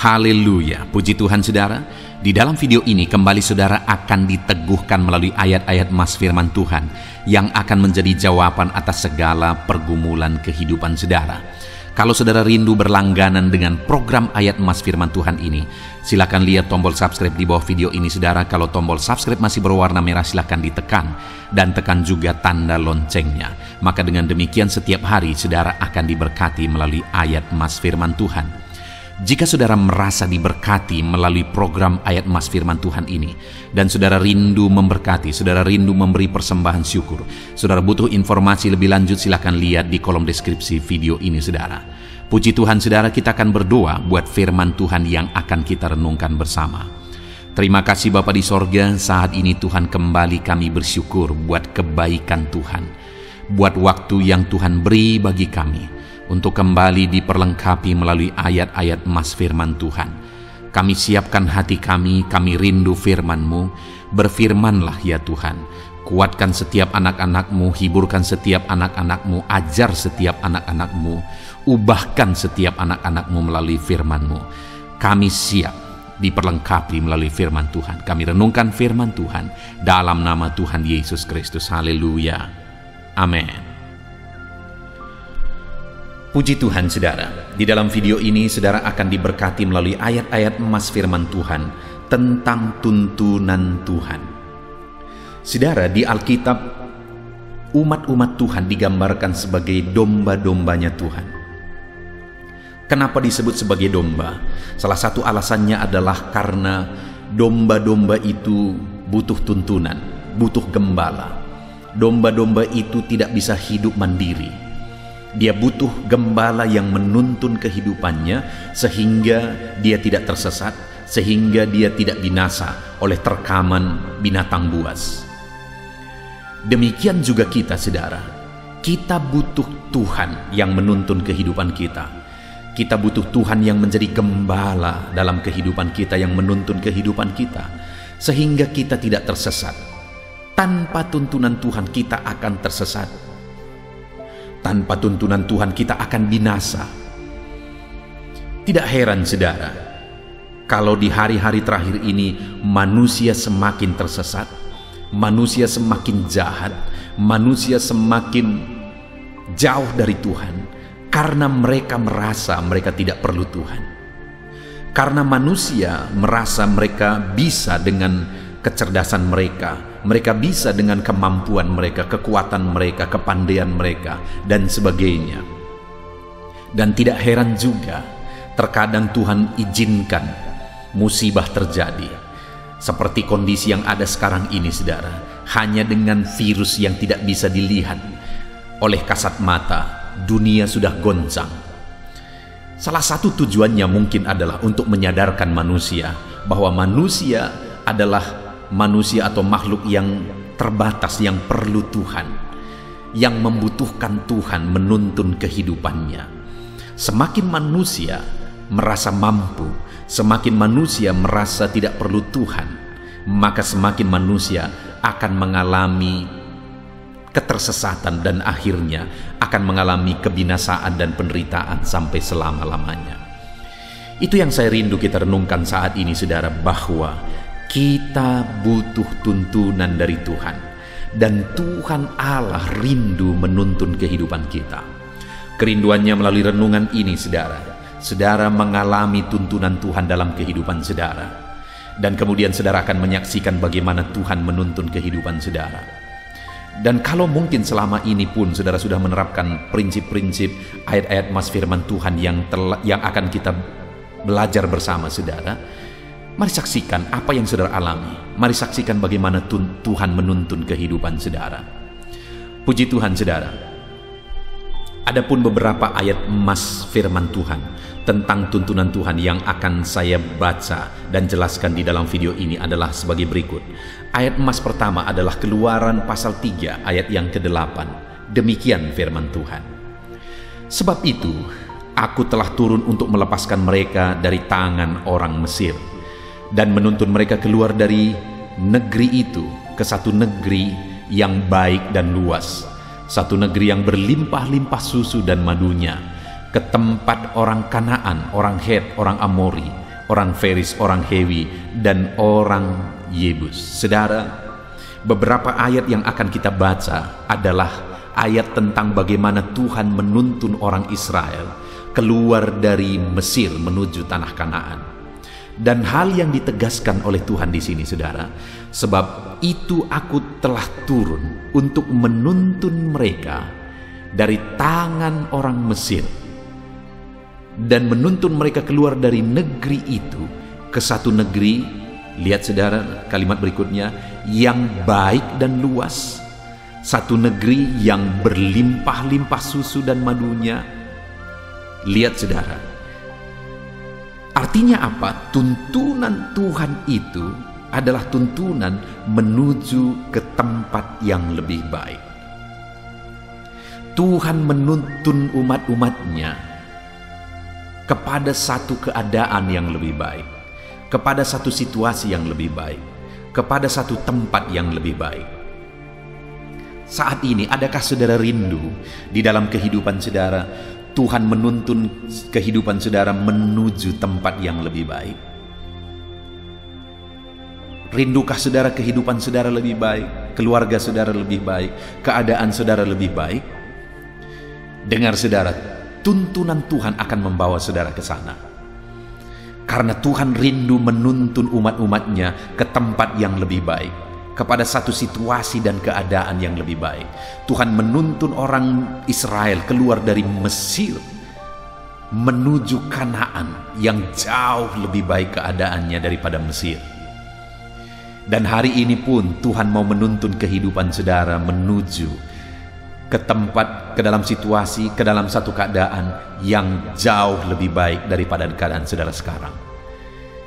Haleluya, puji Tuhan saudara. Di dalam video ini kembali saudara akan diteguhkan melalui ayat-ayat mas firman Tuhan yang akan menjadi jawaban atas segala pergumulan kehidupan saudara. Kalau saudara rindu berlangganan dengan program ayat mas firman Tuhan ini, silakan lihat tombol subscribe di bawah video ini saudara. Kalau tombol subscribe masih berwarna merah, silakan ditekan dan tekan juga tanda loncengnya. Maka dengan demikian setiap hari saudara akan diberkati melalui ayat mas firman Tuhan. Jika saudara merasa diberkati melalui program ayat mas firman Tuhan ini, dan saudara rindu memberkati, saudara rindu memberi persembahan syukur, saudara butuh informasi lebih lanjut, silakan lihat di kolom deskripsi video ini saudara. Puji Tuhan saudara, kita akan berdoa buat firman Tuhan yang akan kita renungkan bersama. Terima kasih Bapa di sorga, saat ini Tuhan kembali kami bersyukur buat kebaikan Tuhan, buat waktu yang Tuhan beri bagi kami untuk kembali diperlengkapi melalui ayat-ayat mas firman Tuhan. Kami siapkan hati kami rindu firman-Mu. Berfirmanlah ya Tuhan, kuatkan setiap anak-anak-Mu, hiburkan setiap anak-anak-Mu, ajar setiap anak-anak-Mu, ubahkan setiap anak-anak-Mu melalui firman-Mu. Kami siap diperlengkapi melalui firman Tuhan. Kami renungkan firman Tuhan dalam nama Tuhan Yesus Kristus. Haleluya. Amin. Puji Tuhan saudara, di dalam video ini saudara akan diberkati melalui ayat-ayat emas firman Tuhan tentang tuntunan Tuhan. Saudara, di Alkitab umat-umat Tuhan digambarkan sebagai domba-dombanya Tuhan. Kenapa disebut sebagai domba? Salah satu alasannya adalah karena domba-domba itu butuh tuntunan, butuh gembala. Domba-domba itu tidak bisa hidup mandiri. Dia butuh gembala yang menuntun kehidupannya sehingga dia tidak tersesat, sehingga dia tidak binasa oleh terkaman binatang buas. Demikian juga kita saudara, kita butuh Tuhan yang menuntun kehidupan kita. Kita butuh Tuhan yang menjadi gembala dalam kehidupan kita, yang menuntun kehidupan kita sehingga kita tidak tersesat. Tanpa tuntunan Tuhan kita akan tersesat. Tanpa tuntunan Tuhan kita akan binasa. Tidak heran saudara, kalau di hari-hari terakhir ini manusia semakin tersesat, manusia semakin jahat, manusia semakin jauh dari Tuhan, karena mereka merasa mereka tidak perlu Tuhan. Karena manusia merasa mereka bisa dengan kecerdasan mereka, mereka bisa dengan kemampuan mereka, kekuatan mereka, kepandaian mereka, dan sebagainya. Dan tidak heran juga, terkadang Tuhan izinkan musibah terjadi. Seperti kondisi yang ada sekarang ini, saudara. Hanya dengan virus yang tidak bisa dilihat oleh kasat mata, dunia sudah goncang. Salah satu tujuannya mungkin adalah untuk menyadarkan manusia bahwa manusia adalah manusia atau makhluk yang terbatas, yang perlu Tuhan, yang membutuhkan Tuhan menuntun kehidupannya. Semakin manusia merasa mampu, semakin manusia merasa tidak perlu Tuhan, maka semakin manusia akan mengalami ketersesatan dan akhirnya akan mengalami kebinasaan dan penderitaan sampai selama-lamanya. Itu yang saya rindu kita renungkan saat ini saudara, bahwa kita butuh tuntunan dari Tuhan, dan Tuhan Allah rindu menuntun kehidupan kita. Kerinduannya melalui renungan ini saudara mengalami tuntunan Tuhan dalam kehidupan saudara, dan kemudian saudara akan menyaksikan bagaimana Tuhan menuntun kehidupan saudara. Dan kalau mungkin selama ini pun saudara sudah menerapkan prinsip-prinsip ayat-ayat mas firman Tuhan yang akan kita belajar bersama saudara, mari saksikan apa yang saudara alami. Mari saksikan bagaimana Tuhan menuntun kehidupan saudara. Puji Tuhan saudara. Adapun beberapa ayat emas firman Tuhan tentang tuntunan Tuhan yang akan saya baca dan jelaskan di dalam video ini adalah sebagai berikut. Ayat emas pertama adalah Keluaran pasal 3 ayat yang ke-8. Demikian firman Tuhan. Sebab itu, aku telah turun untuk melepaskan mereka dari tangan orang Mesir dan menuntun mereka keluar dari negeri itu ke satu negeri yang baik dan luas, satu negeri yang berlimpah-limpah susu dan madunya, ke tempat orang Kanaan, orang Het, orang Amori, orang Feris, orang Hewi, dan orang Yebus. Saudara, beberapa ayat yang akan kita baca adalah ayat tentang bagaimana Tuhan menuntun orang Israel keluar dari Mesir menuju tanah Kanaan. Dan hal yang ditegaskan oleh Tuhan di sini, saudara, sebab itu aku telah turun untuk menuntun mereka dari tangan orang Mesir dan menuntun mereka keluar dari negeri itu ke satu negeri, lihat saudara kalimat berikutnya, yang baik dan luas, satu negeri yang berlimpah-limpah susu dan madunya. Lihat saudara, artinya apa? Tuntunan Tuhan itu adalah tuntunan menuju ke tempat yang lebih baik. Tuhan menuntun umat-umatnya kepada satu keadaan yang lebih baik, kepada satu situasi yang lebih baik, kepada satu tempat yang lebih baik. Saat ini, adakah saudara rindu di dalam kehidupan saudara, Tuhan menuntun kehidupan saudara menuju tempat yang lebih baik? Rindukah saudara kehidupan saudara lebih baik, keluarga saudara lebih baik, keadaan saudara lebih baik? Dengar saudara, tuntunan Tuhan akan membawa saudara ke sana. Karena Tuhan rindu menuntun umat-umatnya ke tempat yang lebih baik, kepada satu situasi dan keadaan yang lebih baik. Tuhan menuntun orang Israel keluar dari Mesir menuju Kanaan yang jauh lebih baik keadaannya daripada Mesir. Dan hari ini pun Tuhan mau menuntun kehidupan saudara menuju ke tempat, ke dalam situasi, ke dalam satu keadaan yang jauh lebih baik daripada keadaan saudara sekarang.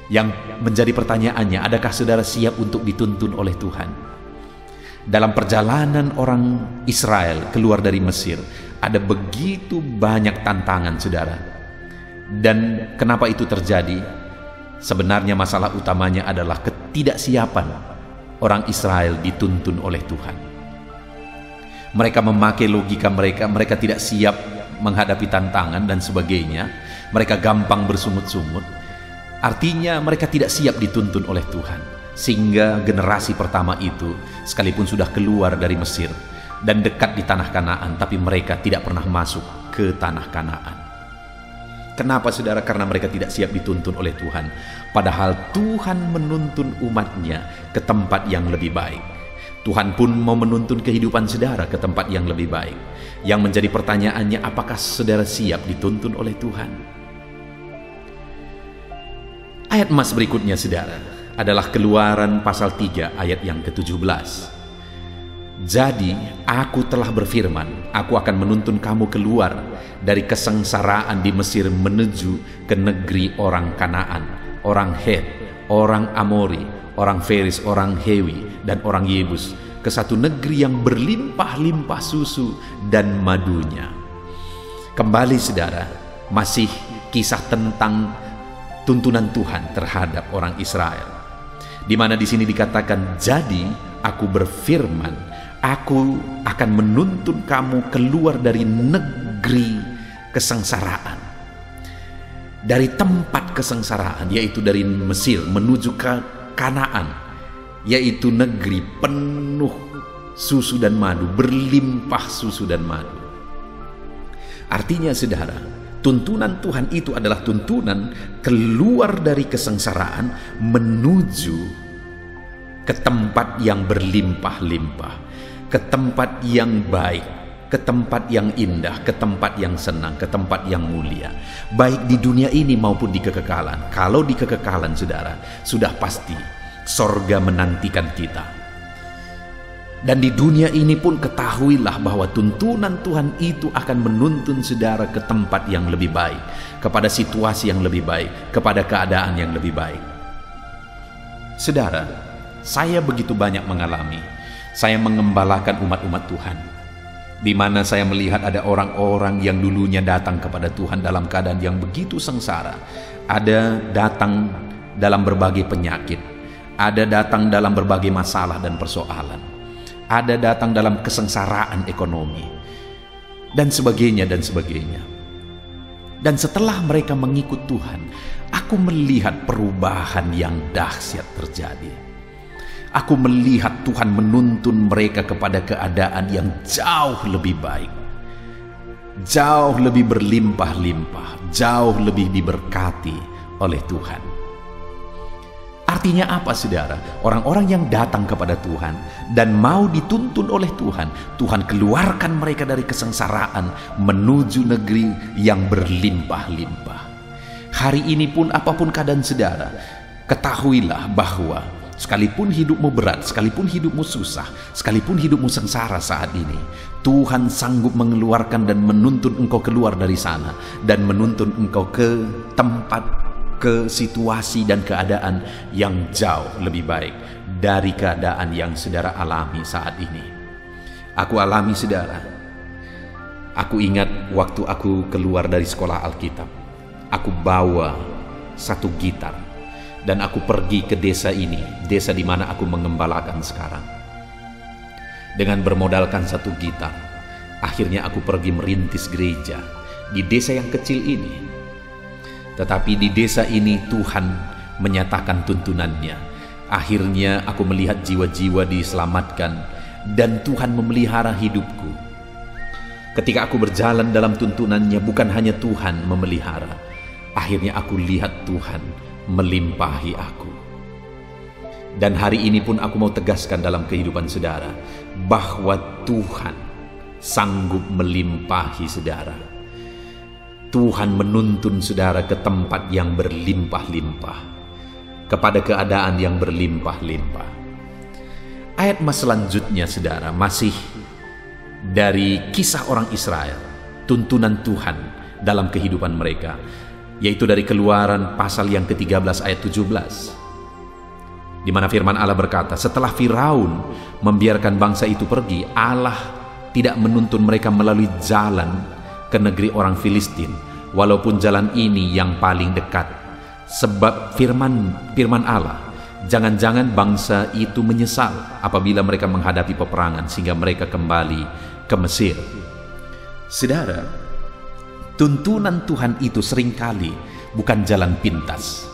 Yang menjadi pertanyaannya, adakah saudara siap untuk dituntun oleh Tuhan? Dalam perjalanan orang Israel keluar dari Mesir, ada begitu banyak tantangan saudara. Dan kenapa itu terjadi? Sebenarnya masalah utamanya adalah ketidaksiapan orang Israel dituntun oleh Tuhan. Mereka memakai logika mereka, mereka tidak siap menghadapi tantangan dan sebagainya. Mereka gampang bersungut-sungut. Artinya mereka tidak siap dituntun oleh Tuhan. Sehingga generasi pertama itu, sekalipun sudah keluar dari Mesir dan dekat di tanah Kanaan, tapi mereka tidak pernah masuk ke tanah Kanaan. Kenapa saudara? Karena mereka tidak siap dituntun oleh Tuhan. Padahal Tuhan menuntun umatnya ke tempat yang lebih baik. Tuhan pun mau menuntun kehidupan saudara ke tempat yang lebih baik. Yang menjadi pertanyaannya, apakah saudara siap dituntun oleh Tuhan? Ayat emas berikutnya saudara adalah Keluaran pasal 3 ayat yang ke-17. Jadi aku telah berfirman, aku akan menuntun kamu keluar dari kesengsaraan di Mesir menuju ke negeri orang Kanaan, orang Het, orang Amori, orang Feris, orang Hewi, dan orang Yebus, ke satu negeri yang berlimpah-limpah susu dan madunya. Kembali saudara, masih kisah tentang tuntunan Tuhan terhadap orang Israel, di mana di sini dikatakan, jadi aku berfirman, aku akan menuntun kamu keluar dari negeri kesengsaraan, dari tempat kesengsaraan, yaitu dari Mesir menuju ke Kanaan, yaitu negeri penuh susu dan madu, berlimpah susu dan madu. Artinya saudara, tuntunan Tuhan itu adalah tuntunan keluar dari kesengsaraan menuju ke tempat yang berlimpah-limpah, ke tempat yang baik, ke tempat yang indah, ke tempat yang senang, ke tempat yang mulia, baik di dunia ini maupun di kekekalan. Kalau di kekekalan saudara, sudah pasti sorga menantikan kita. Dan di dunia ini pun ketahuilah bahwa tuntunan Tuhan itu akan menuntun saudara ke tempat yang lebih baik, kepada situasi yang lebih baik, kepada keadaan yang lebih baik. Saudara, saya begitu banyak mengalami, saya mengembalakan umat-umat Tuhan, di mana saya melihat ada orang-orang yang dulunya datang kepada Tuhan dalam keadaan yang begitu sengsara. Ada datang dalam berbagai penyakit, ada datang dalam berbagai masalah dan persoalan, ada datang dalam kesengsaraan ekonomi, dan sebagainya dan sebagainya. Dan setelah mereka mengikut Tuhan, aku melihat perubahan yang dahsyat terjadi. Aku melihat Tuhan menuntun mereka kepada keadaan yang jauh lebih baik, jauh lebih berlimpah-limpah, jauh lebih diberkati oleh Tuhan. Artinya apa, saudara? Orang-orang yang datang kepada Tuhan dan mau dituntun oleh Tuhan, Tuhan keluarkan mereka dari kesengsaraan menuju negeri yang berlimpah-limpah. Hari ini pun apapun keadaan saudara, ketahuilah bahwa sekalipun hidupmu berat, sekalipun hidupmu susah, sekalipun hidupmu sengsara saat ini, Tuhan sanggup mengeluarkan dan menuntun engkau keluar dari sana dan menuntun engkau ke tempat, ke situasi dan keadaan yang jauh lebih baik dari keadaan yang saudara alami saat ini. Aku alami, saudara. Aku ingat waktu aku keluar dari sekolah Alkitab, aku bawa satu gitar dan aku pergi ke desa ini, desa di mana aku mengembalakan sekarang. Dengan bermodalkan satu gitar, akhirnya aku pergi merintis gereja di desa yang kecil ini. Tetapi di desa ini Tuhan menyatakan tuntunannya. Akhirnya aku melihat jiwa-jiwa diselamatkan dan Tuhan memelihara hidupku. Ketika aku berjalan dalam tuntunannya, bukan hanya Tuhan memelihara, akhirnya aku lihat Tuhan melimpahi aku. Dan hari ini pun aku mau tegaskan dalam kehidupan saudara bahwa Tuhan sanggup melimpahi saudara. Tuhan menuntun saudara ke tempat yang berlimpah-limpah, kepada keadaan yang berlimpah-limpah. Ayat selanjutnya, saudara, masih dari kisah orang Israel, tuntunan Tuhan dalam kehidupan mereka, yaitu dari Keluaran pasal yang ke-13 ayat 17, di mana firman Allah berkata, setelah Firaun membiarkan bangsa itu pergi, Allah tidak menuntun mereka melalui jalan ke negeri orang Filistin, walaupun jalan ini yang paling dekat. Sebab firman Allah, jangan-jangan bangsa itu menyesal apabila mereka menghadapi peperangan sehingga mereka kembali ke Mesir. Saudara, tuntunan Tuhan itu seringkali bukan jalan pintas.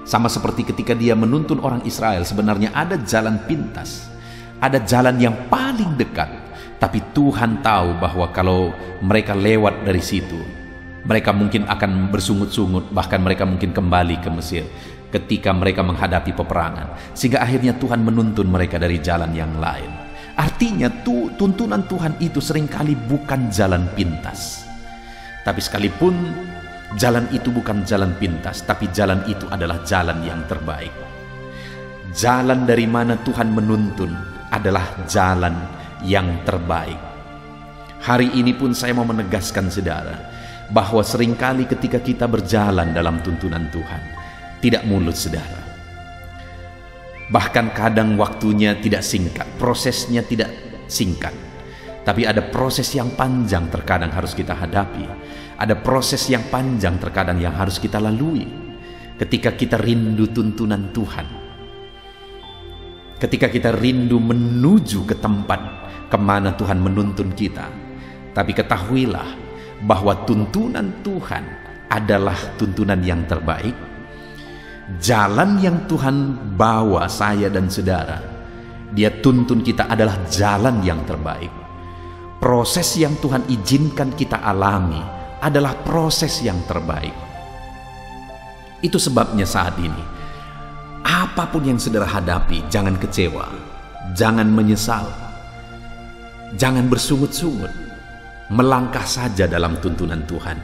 Sama seperti ketika dia menuntun orang Israel, sebenarnya ada jalan pintas, ada jalan yang paling dekat. Tapi Tuhan tahu bahwa kalau mereka lewat dari situ, mereka mungkin akan bersungut-sungut, bahkan mereka mungkin kembali ke Mesir ketika mereka menghadapi peperangan. Sehingga akhirnya Tuhan menuntun mereka dari jalan yang lain. Artinya tuntunan Tuhan itu seringkali bukan jalan pintas. Tapi sekalipun jalan itu bukan jalan pintas, tapi jalan itu adalah jalan yang terbaik. Jalan dari mana Tuhan menuntun adalah jalan yang terbaik. Hari ini pun saya mau menegaskan saudara bahwa seringkali ketika kita berjalan dalam tuntunan Tuhan tidak mulus, saudara. Bahkan kadang waktunya tidak singkat, prosesnya tidak singkat, tapi ada proses yang panjang terkadang harus kita hadapi. Ada proses yang panjang terkadang yang harus kita lalui ketika kita rindu tuntunan Tuhan, ketika kita rindu menuju ke tempat kemana Tuhan menuntun kita. Tapi ketahuilah bahwa tuntunan Tuhan adalah tuntunan yang terbaik. Jalan yang Tuhan bawa saya dan saudara, Dia tuntun kita adalah jalan yang terbaik. Proses yang Tuhan izinkan kita alami adalah proses yang terbaik. Itu sebabnya saat ini, apapun yang saudara hadapi, jangan kecewa, jangan menyesal, jangan bersungut-sungut, melangkah saja dalam tuntunan Tuhan.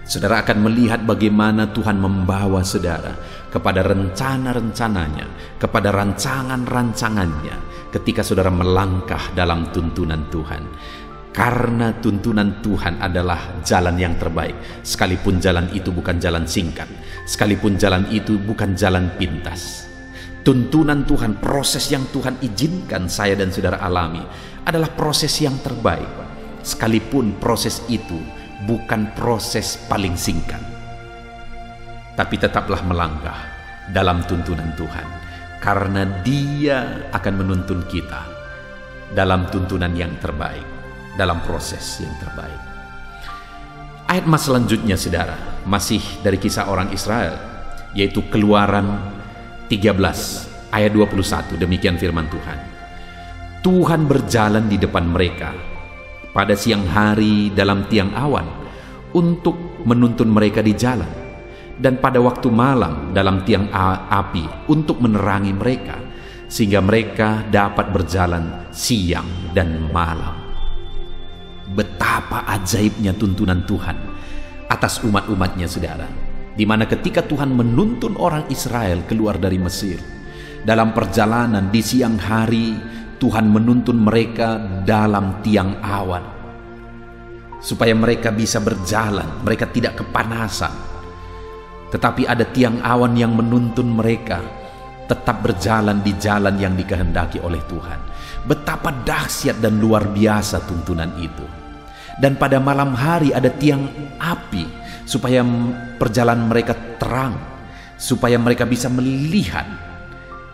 Saudara akan melihat bagaimana Tuhan membawa saudara kepada rencana-rencananya, kepada rancangan-rancangannya ketika saudara melangkah dalam tuntunan Tuhan. Karena tuntunan Tuhan adalah jalan yang terbaik, sekalipun jalan itu bukan jalan singkat, sekalipun jalan itu bukan jalan pintas. Tuntunan Tuhan, proses yang Tuhan izinkan saya dan saudara alami adalah proses yang terbaik, sekalipun proses itu bukan proses paling singkat. Tapi tetaplah melangkah dalam tuntunan Tuhan, karena Dia akan menuntun kita dalam tuntunan yang terbaik, dalam proses yang terbaik. Ayat emas selanjutnya saudara, masih dari kisah orang Israel, yaitu Keluaran 13 ayat 21. Demikian firman Tuhan. Tuhan berjalan di depan mereka pada siang hari dalam tiang awan untuk menuntun mereka di jalan, dan pada waktu malam dalam tiang api untuk menerangi mereka, sehingga mereka dapat berjalan siang dan malam. Betapa ajaibnya tuntunan Tuhan atas umat-umatnya saudara, di mana ketika Tuhan menuntun orang Israel keluar dari Mesir, dalam perjalanan di siang hari Tuhan menuntun mereka dalam tiang awan supaya mereka bisa berjalan, mereka tidak kepanasan. Tetapi ada tiang awan yang menuntun mereka tetap berjalan di jalan yang dikehendaki oleh Tuhan. Betapa dahsyat dan luar biasa tuntunan itu. Dan pada malam hari ada tiang api supaya perjalanan mereka terang, supaya mereka bisa melihat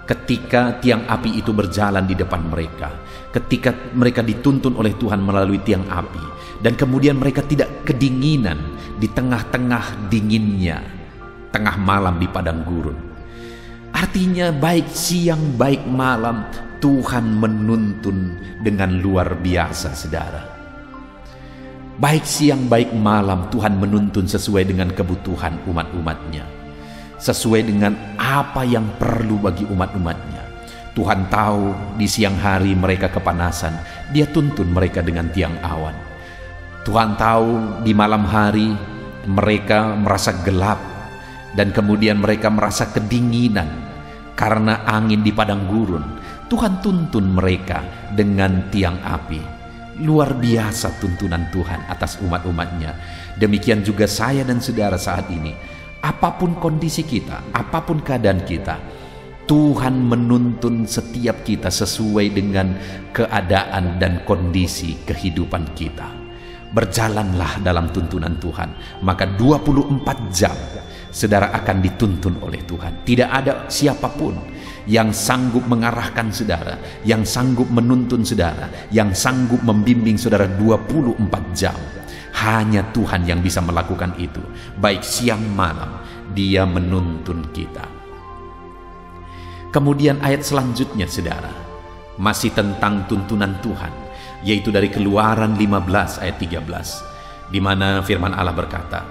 ketika tiang api itu berjalan di depan mereka, ketika mereka dituntun oleh Tuhan melalui tiang api, dan kemudian mereka tidak kedinginan di tengah-tengah dinginnya tengah malam di padang gurun. Artinya baik siang baik malam Tuhan menuntun dengan luar biasa saudara. Baik siang baik malam Tuhan menuntun sesuai dengan kebutuhan umat-umatnya, sesuai dengan apa yang perlu bagi umat-umatnya. Tuhan tahu di siang hari mereka kepanasan, Dia tuntun mereka dengan tiang awan. Tuhan tahu di malam hari mereka merasa gelap, dan kemudian mereka merasa kedinginan karena angin di padang gurun. Tuhan tuntun mereka dengan tiang api. Luar biasa tuntunan Tuhan atas umat-umatnya. Demikian juga saya dan saudara saat ini. Apapun kondisi kita, apapun keadaan kita, Tuhan menuntun setiap kita sesuai dengan keadaan dan kondisi kehidupan kita. Berjalanlah dalam tuntunan Tuhan, maka 24 jam saudara akan dituntun oleh Tuhan. Tidak ada siapapun yang sanggup mengarahkan saudara, yang sanggup menuntun saudara, yang sanggup membimbing saudara 24 jam. Hanya Tuhan yang bisa melakukan itu. Baik siang malam Dia menuntun kita. Kemudian ayat selanjutnya saudara, masih tentang tuntunan Tuhan, yaitu dari Keluaran 15 ayat 13, di mana firman Allah berkata,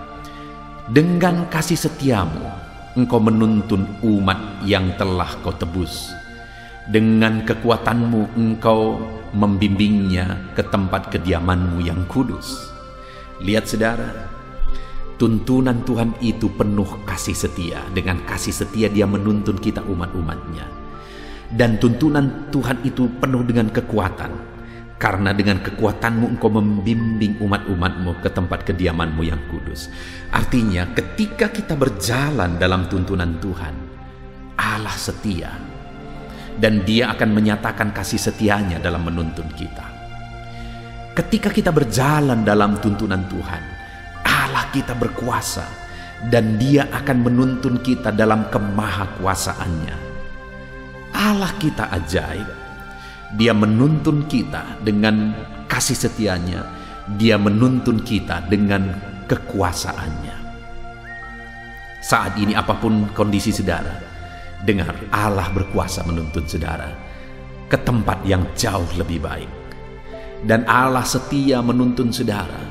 dengan kasih setiamu Engkau menuntun umat yang telah kau tebus. Dengan kekuatanmu Engkau membimbingnya ke tempat kediamanmu yang kudus. Lihat saudara, tuntunan Tuhan itu penuh kasih setia. Dengan kasih setia Dia menuntun kita umat-umatnya. Dan tuntunan Tuhan itu penuh dengan kekuatan. Karena dengan kekuatanmu Engkau membimbing umat-umatmu ke tempat kediamanmu yang kudus. Artinya ketika kita berjalan dalam tuntunan Tuhan, Allah setia. Dan Dia akan menyatakan kasih setianya dalam menuntun kita. Ketika kita berjalan dalam tuntunan Tuhan, Allah kita berkuasa. Dan Dia akan menuntun kita dalam kemahakuasaannya. Allah kita ajaib. Dia menuntun kita dengan kasih setianya. Dia menuntun kita dengan kekuasaannya. Saat ini apapun kondisi saudara, dengar, Allah berkuasa menuntun saudara ke tempat yang jauh lebih baik. Dan Allah setia menuntun saudara.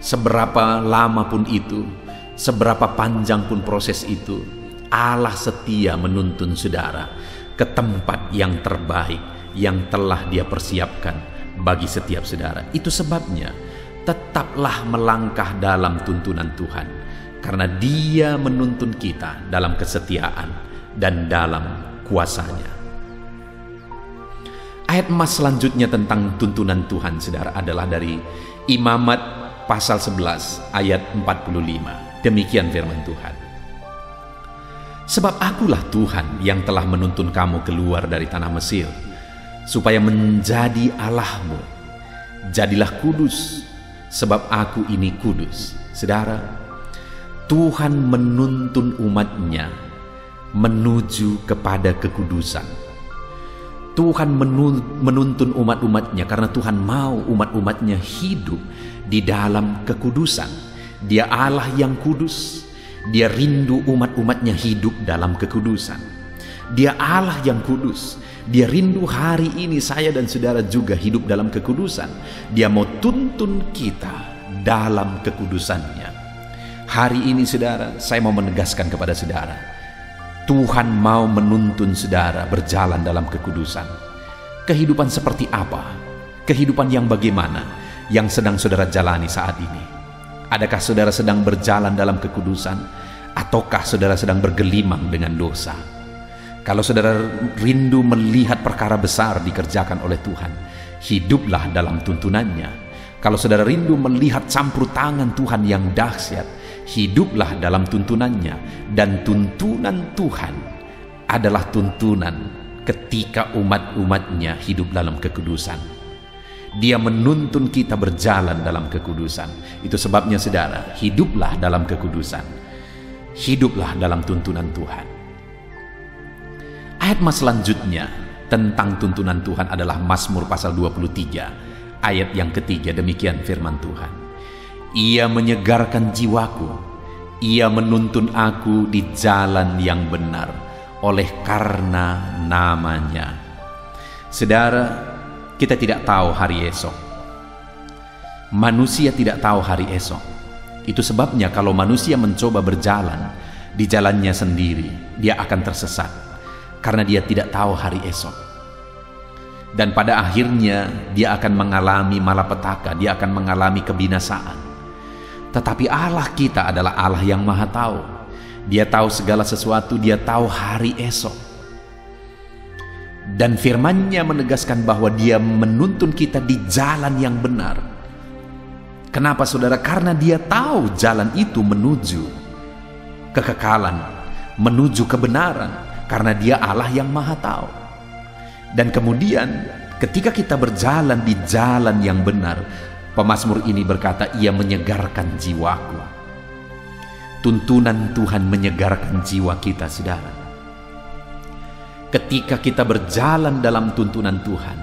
Seberapa lama pun itu, seberapa panjang pun proses itu, Allah setia menuntun saudara ke tempat yang terbaik yang telah Dia persiapkan bagi setiap saudara. Itu sebabnya tetaplah melangkah dalam tuntunan Tuhan, karena Dia menuntun kita dalam kesetiaan dan dalam kuasanya. Ayat emas selanjutnya tentang tuntunan Tuhan saudara adalah dari Imamat pasal 11 ayat 45. Demikian firman Tuhan. Sebab akulah Tuhan yang telah menuntun kamu keluar dari tanah Mesir, supaya menjadi Allahmu. Jadilah kudus, sebab aku ini kudus. Saudara, Tuhan menuntun umatnya menuju kepada kekudusan. Tuhan menuntun umat-umatnya karena Tuhan mau umat-umatnya hidup di dalam kekudusan. Dia Allah yang kudus. Dia rindu umat-umatnya hidup dalam kekudusan. Dia Allah yang kudus. Dia rindu hari ini saya dan saudara juga hidup dalam kekudusan. Dia mau tuntun kita dalam kekudusannya. Hari ini saudara, saya mau menegaskan kepada saudara, Tuhan mau menuntun saudara berjalan dalam kekudusan. Kehidupan seperti apa? Kehidupan yang bagaimana yang sedang saudara jalani saat ini? Adakah saudara sedang berjalan dalam kekudusan? Ataukah saudara sedang bergelimang dengan dosa? Kalau saudara rindu melihat perkara besar dikerjakan oleh Tuhan, hiduplah dalam tuntunannya. Kalau saudara rindu melihat campur tangan Tuhan yang dahsyat, hiduplah dalam tuntunannya. Dan tuntunan Tuhan adalah tuntunan ketika umat-umatnya hidup dalam kekudusan. Dia menuntun kita berjalan dalam kekudusan. Itu sebabnya saudara, hiduplah dalam kekudusan. Hiduplah dalam tuntunan Tuhan. Ayat mas selanjutnya tentang tuntunan Tuhan adalah Mazmur pasal 23 ayat yang ketiga. Demikian firman Tuhan. Ia menyegarkan jiwaku, ia menuntun aku di jalan yang benar oleh karena namanya. Saudara, kita tidak tahu hari esok. Manusia tidak tahu hari esok. Itu sebabnya kalau manusia mencoba berjalan di jalannya sendiri, dia akan tersesat karena dia tidak tahu hari esok. Dan pada akhirnya dia akan mengalami malapetaka, dia akan mengalami kebinasaan. Tetapi Allah kita adalah Allah yang maha tahu. Dia tahu segala sesuatu, dia tahu hari esok. Dan firman-Nya menegaskan bahwa dia menuntun kita di jalan yang benar. Kenapa saudara? Karena dia tahu jalan itu menuju kekekalan, menuju kebenaran. Karena dia Allah yang maha tahu. Dan kemudian ketika kita berjalan di jalan yang benar, pemazmur ini berkata, ia menyegarkan jiwaku. Tuntunan Tuhan menyegarkan jiwa kita, saudara. Ketika kita berjalan dalam tuntunan Tuhan,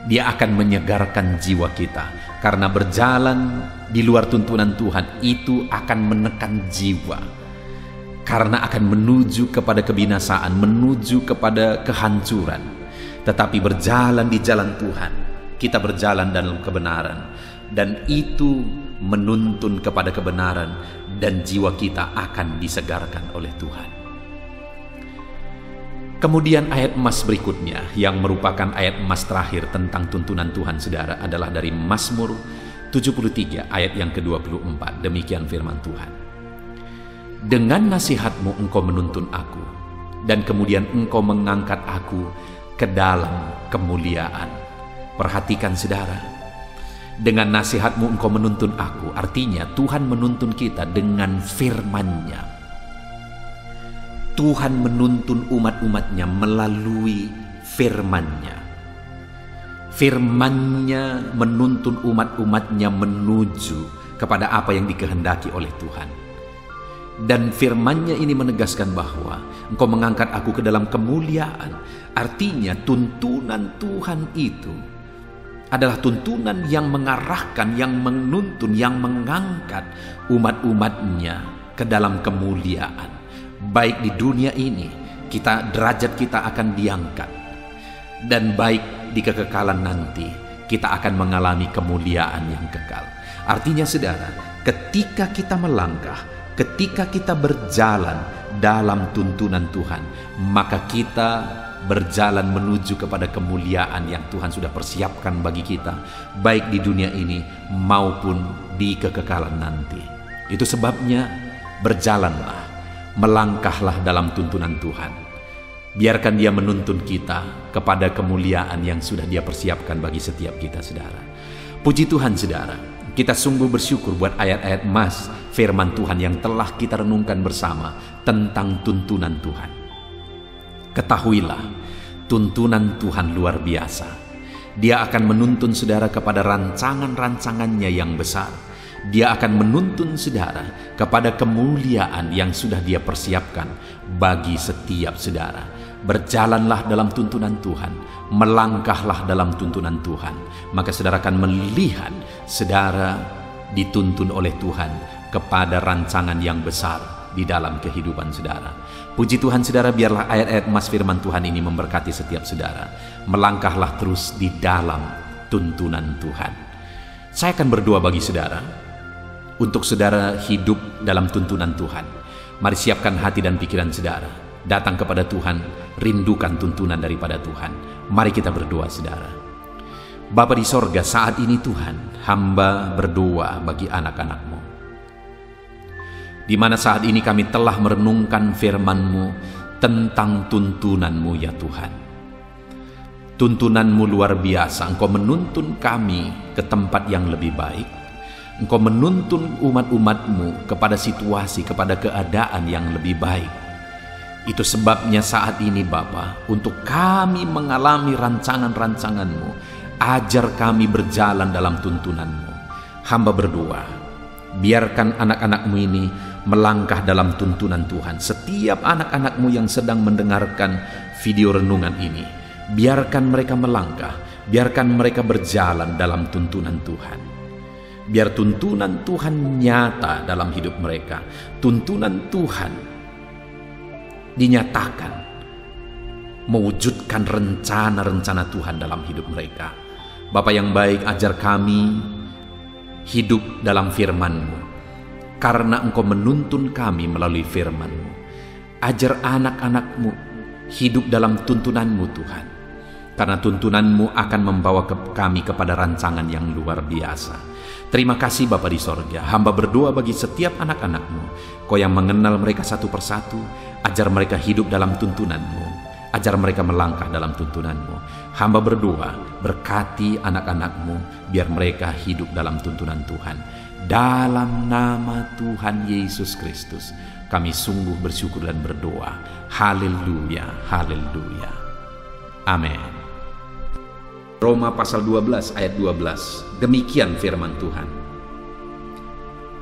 dia akan menyegarkan jiwa kita. Karena berjalan di luar tuntunan Tuhan itu akan menekan jiwa. Karena akan menuju kepada kebinasaan, menuju kepada kehancuran. Tetapi berjalan di jalan Tuhan, kita berjalan dalam kebenaran, dan itu menuntun kepada kebenaran, dan jiwa kita akan disegarkan oleh Tuhan. Kemudian ayat emas berikutnya yang merupakan ayat emas terakhir tentang tuntunan Tuhan, saudara, adalah dari Mazmur 73 ayat yang ke-24. Demikian firman Tuhan. Dengan nasihat-Mu Engkau menuntun aku, dan kemudian Engkau mengangkat aku ke dalam kemuliaan. Perhatikan saudara, dengan nasihat-Mu Engkau menuntun aku, artinya Tuhan menuntun kita dengan firman-Nya. Tuhan menuntun umat-umatnya melalui firman-Nya. Firman-Nya menuntun umat-umatnya menuju kepada apa yang dikehendaki oleh Tuhan. Dan firman-Nya ini menegaskan bahwa Engkau mengangkat aku ke dalam kemuliaan. Artinya tuntunan Tuhan itu adalah tuntunan yang mengarahkan, yang menuntun, yang mengangkat umat-umatnya ke dalam kemuliaan. Baik di dunia ini, derajat kita akan diangkat. Dan baik di kekekalan nanti, kita akan mengalami kemuliaan yang kekal. Artinya saudara, ketika kita melangkah, ketika kita berjalan dalam tuntunan Tuhan, maka kita berjalan menuju kepada kemuliaan yang Tuhan sudah persiapkan bagi kita, baik di dunia ini maupun di kekekalan nanti. Itu sebabnya berjalanlah, melangkahlah dalam tuntunan Tuhan. Biarkan Dia menuntun kita kepada kemuliaan yang sudah Dia persiapkan bagi setiap kita, saudara. Puji Tuhan, saudara. Kita sungguh bersyukur buat ayat-ayat emas firman Tuhan yang telah kita renungkan bersama tentang tuntunan Tuhan. Ketahuilah, tuntunan Tuhan luar biasa. Dia akan menuntun saudara kepada rancangan-rancangannya yang besar. Dia akan menuntun saudara kepada kemuliaan yang sudah Dia persiapkan bagi setiap saudara. berjalanlah dalam tuntunan Tuhan, melangkahlah dalam tuntunan Tuhan, maka saudara akan melihat saudara dituntun oleh Tuhan kepada rancangan yang besar di dalam kehidupan saudara. Puji Tuhan saudara, biarlah ayat-ayat emas firman Tuhan ini memberkati setiap saudara. Melangkahlah terus di dalam tuntunan Tuhan. Saya akan berdoa bagi saudara, untuk saudara hidup dalam tuntunan Tuhan. Mari siapkan hati dan pikiran saudara, datang kepada Tuhan, rindukan tuntunan daripada Tuhan. Mari kita berdoa saudara. Bapa di sorga, saat ini Tuhan, hamba berdoa bagi anak-anak-Mu, di mana saat ini kami telah merenungkan firman-Mu tentang tuntunan-Mu ya Tuhan. Tuntunan-Mu luar biasa, Engkau menuntun kami ke tempat yang lebih baik. Engkau menuntun umat-umat-Mu kepada situasi, kepada keadaan yang lebih baik. Itu sebabnya saat ini Bapa, untuk kami mengalami rancangan-rancangan-Mu, ajar kami berjalan dalam tuntunan-Mu. Hamba berdoa, biarkan anak-anak-Mu ini melangkah dalam tuntunan Tuhan. Setiap anak-anak-Mu yang sedang mendengarkan video renungan ini, biarkan mereka melangkah, biarkan mereka berjalan dalam tuntunan Tuhan. Biar tuntunan Tuhan nyata dalam hidup mereka. Tuntunan Tuhan dinyatakan, mewujudkan rencana-rencana Tuhan dalam hidup mereka. Bapa yang baik, ajar kami hidup dalam firman-Mu, karena Engkau menuntun kami melalui firman-Mu. Ajar anak-anak-Mu hidup dalam tuntunan-Mu Tuhan, karena tuntunan-Mu akan membawa kami kepada rancangan yang luar biasa. Terima kasih Bapa di sorga. Hamba berdoa bagi setiap anak-anak-Mu, Kau yang mengenal mereka satu persatu. Ajar mereka hidup dalam tuntunan-Mu, ajar mereka melangkah dalam tuntunan-Mu. Hamba berdoa, berkati anak-anak-Mu, biar mereka hidup dalam tuntunan Tuhan. Dalam nama Tuhan Yesus Kristus, kami sungguh bersyukur dan berdoa. Haleluya, haleluya. Amin. Roma pasal 12 ayat 12, demikian firman Tuhan.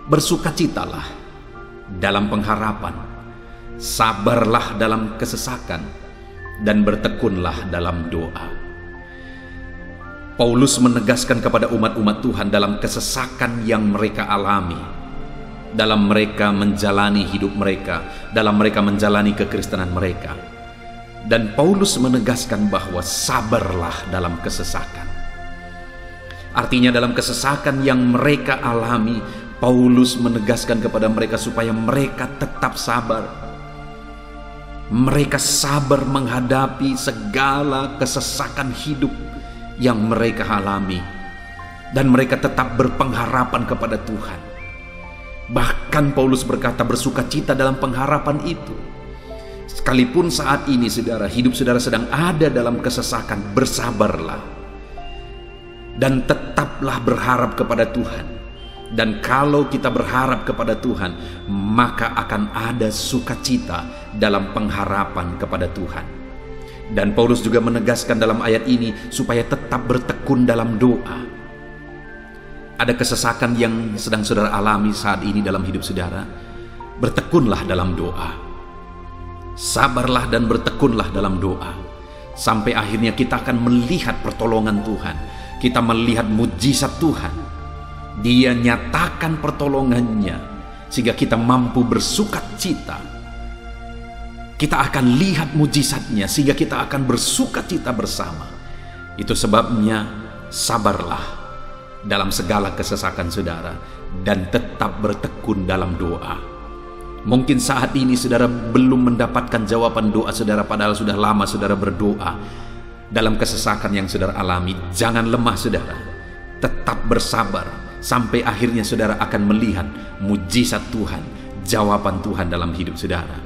Bersukacitalah dalam pengharapan, sabarlah dalam kesesakan, dan bertekunlah dalam doa. Paulus menegaskan kepada umat-umat Tuhan dalam kesesakan yang mereka alami, dalam mereka menjalani hidup mereka, dalam mereka menjalani kekristenan mereka. Dan Paulus menegaskan bahwa sabarlah dalam kesesakan. Artinya dalam kesesakan yang mereka alami, Paulus menegaskan kepada mereka supaya mereka tetap sabar. Mereka sabar menghadapi segala kesesakan hidup yang mereka alami. Dan mereka tetap berpengharapan kepada Tuhan. Bahkan Paulus berkata, bersukacita dalam pengharapan itu. Sekalipun saat ini saudara, hidup saudara sedang ada dalam kesesakan, bersabarlah. Dan tetaplah berharap kepada Tuhan. Dan kalau kita berharap kepada Tuhan, maka akan ada sukacita dalam pengharapan kepada Tuhan. Dan Paulus juga menegaskan dalam ayat ini supaya tetap bertekun dalam doa. Ada kesesakan yang sedang saudara alami saat ini dalam hidup saudara, bertekunlah dalam doa. Sabarlah dan bertekunlah dalam doa, sampai akhirnya kita akan melihat pertolongan Tuhan. Kita melihat mujizat Tuhan. Dia nyatakan pertolongannya sehingga kita mampu bersukacita. Kita akan lihat mujizatnya sehingga kita akan bersukacita bersama. Itu sebabnya sabarlah dalam segala kesesakan saudara, dan tetap bertekun dalam doa. Mungkin saat ini saudara belum mendapatkan jawaban doa saudara, padahal sudah lama saudara berdoa dalam kesesakan yang saudara alami. Jangan lemah saudara, tetap bersabar sampai akhirnya saudara akan melihat mujizat Tuhan, jawaban Tuhan dalam hidup saudara.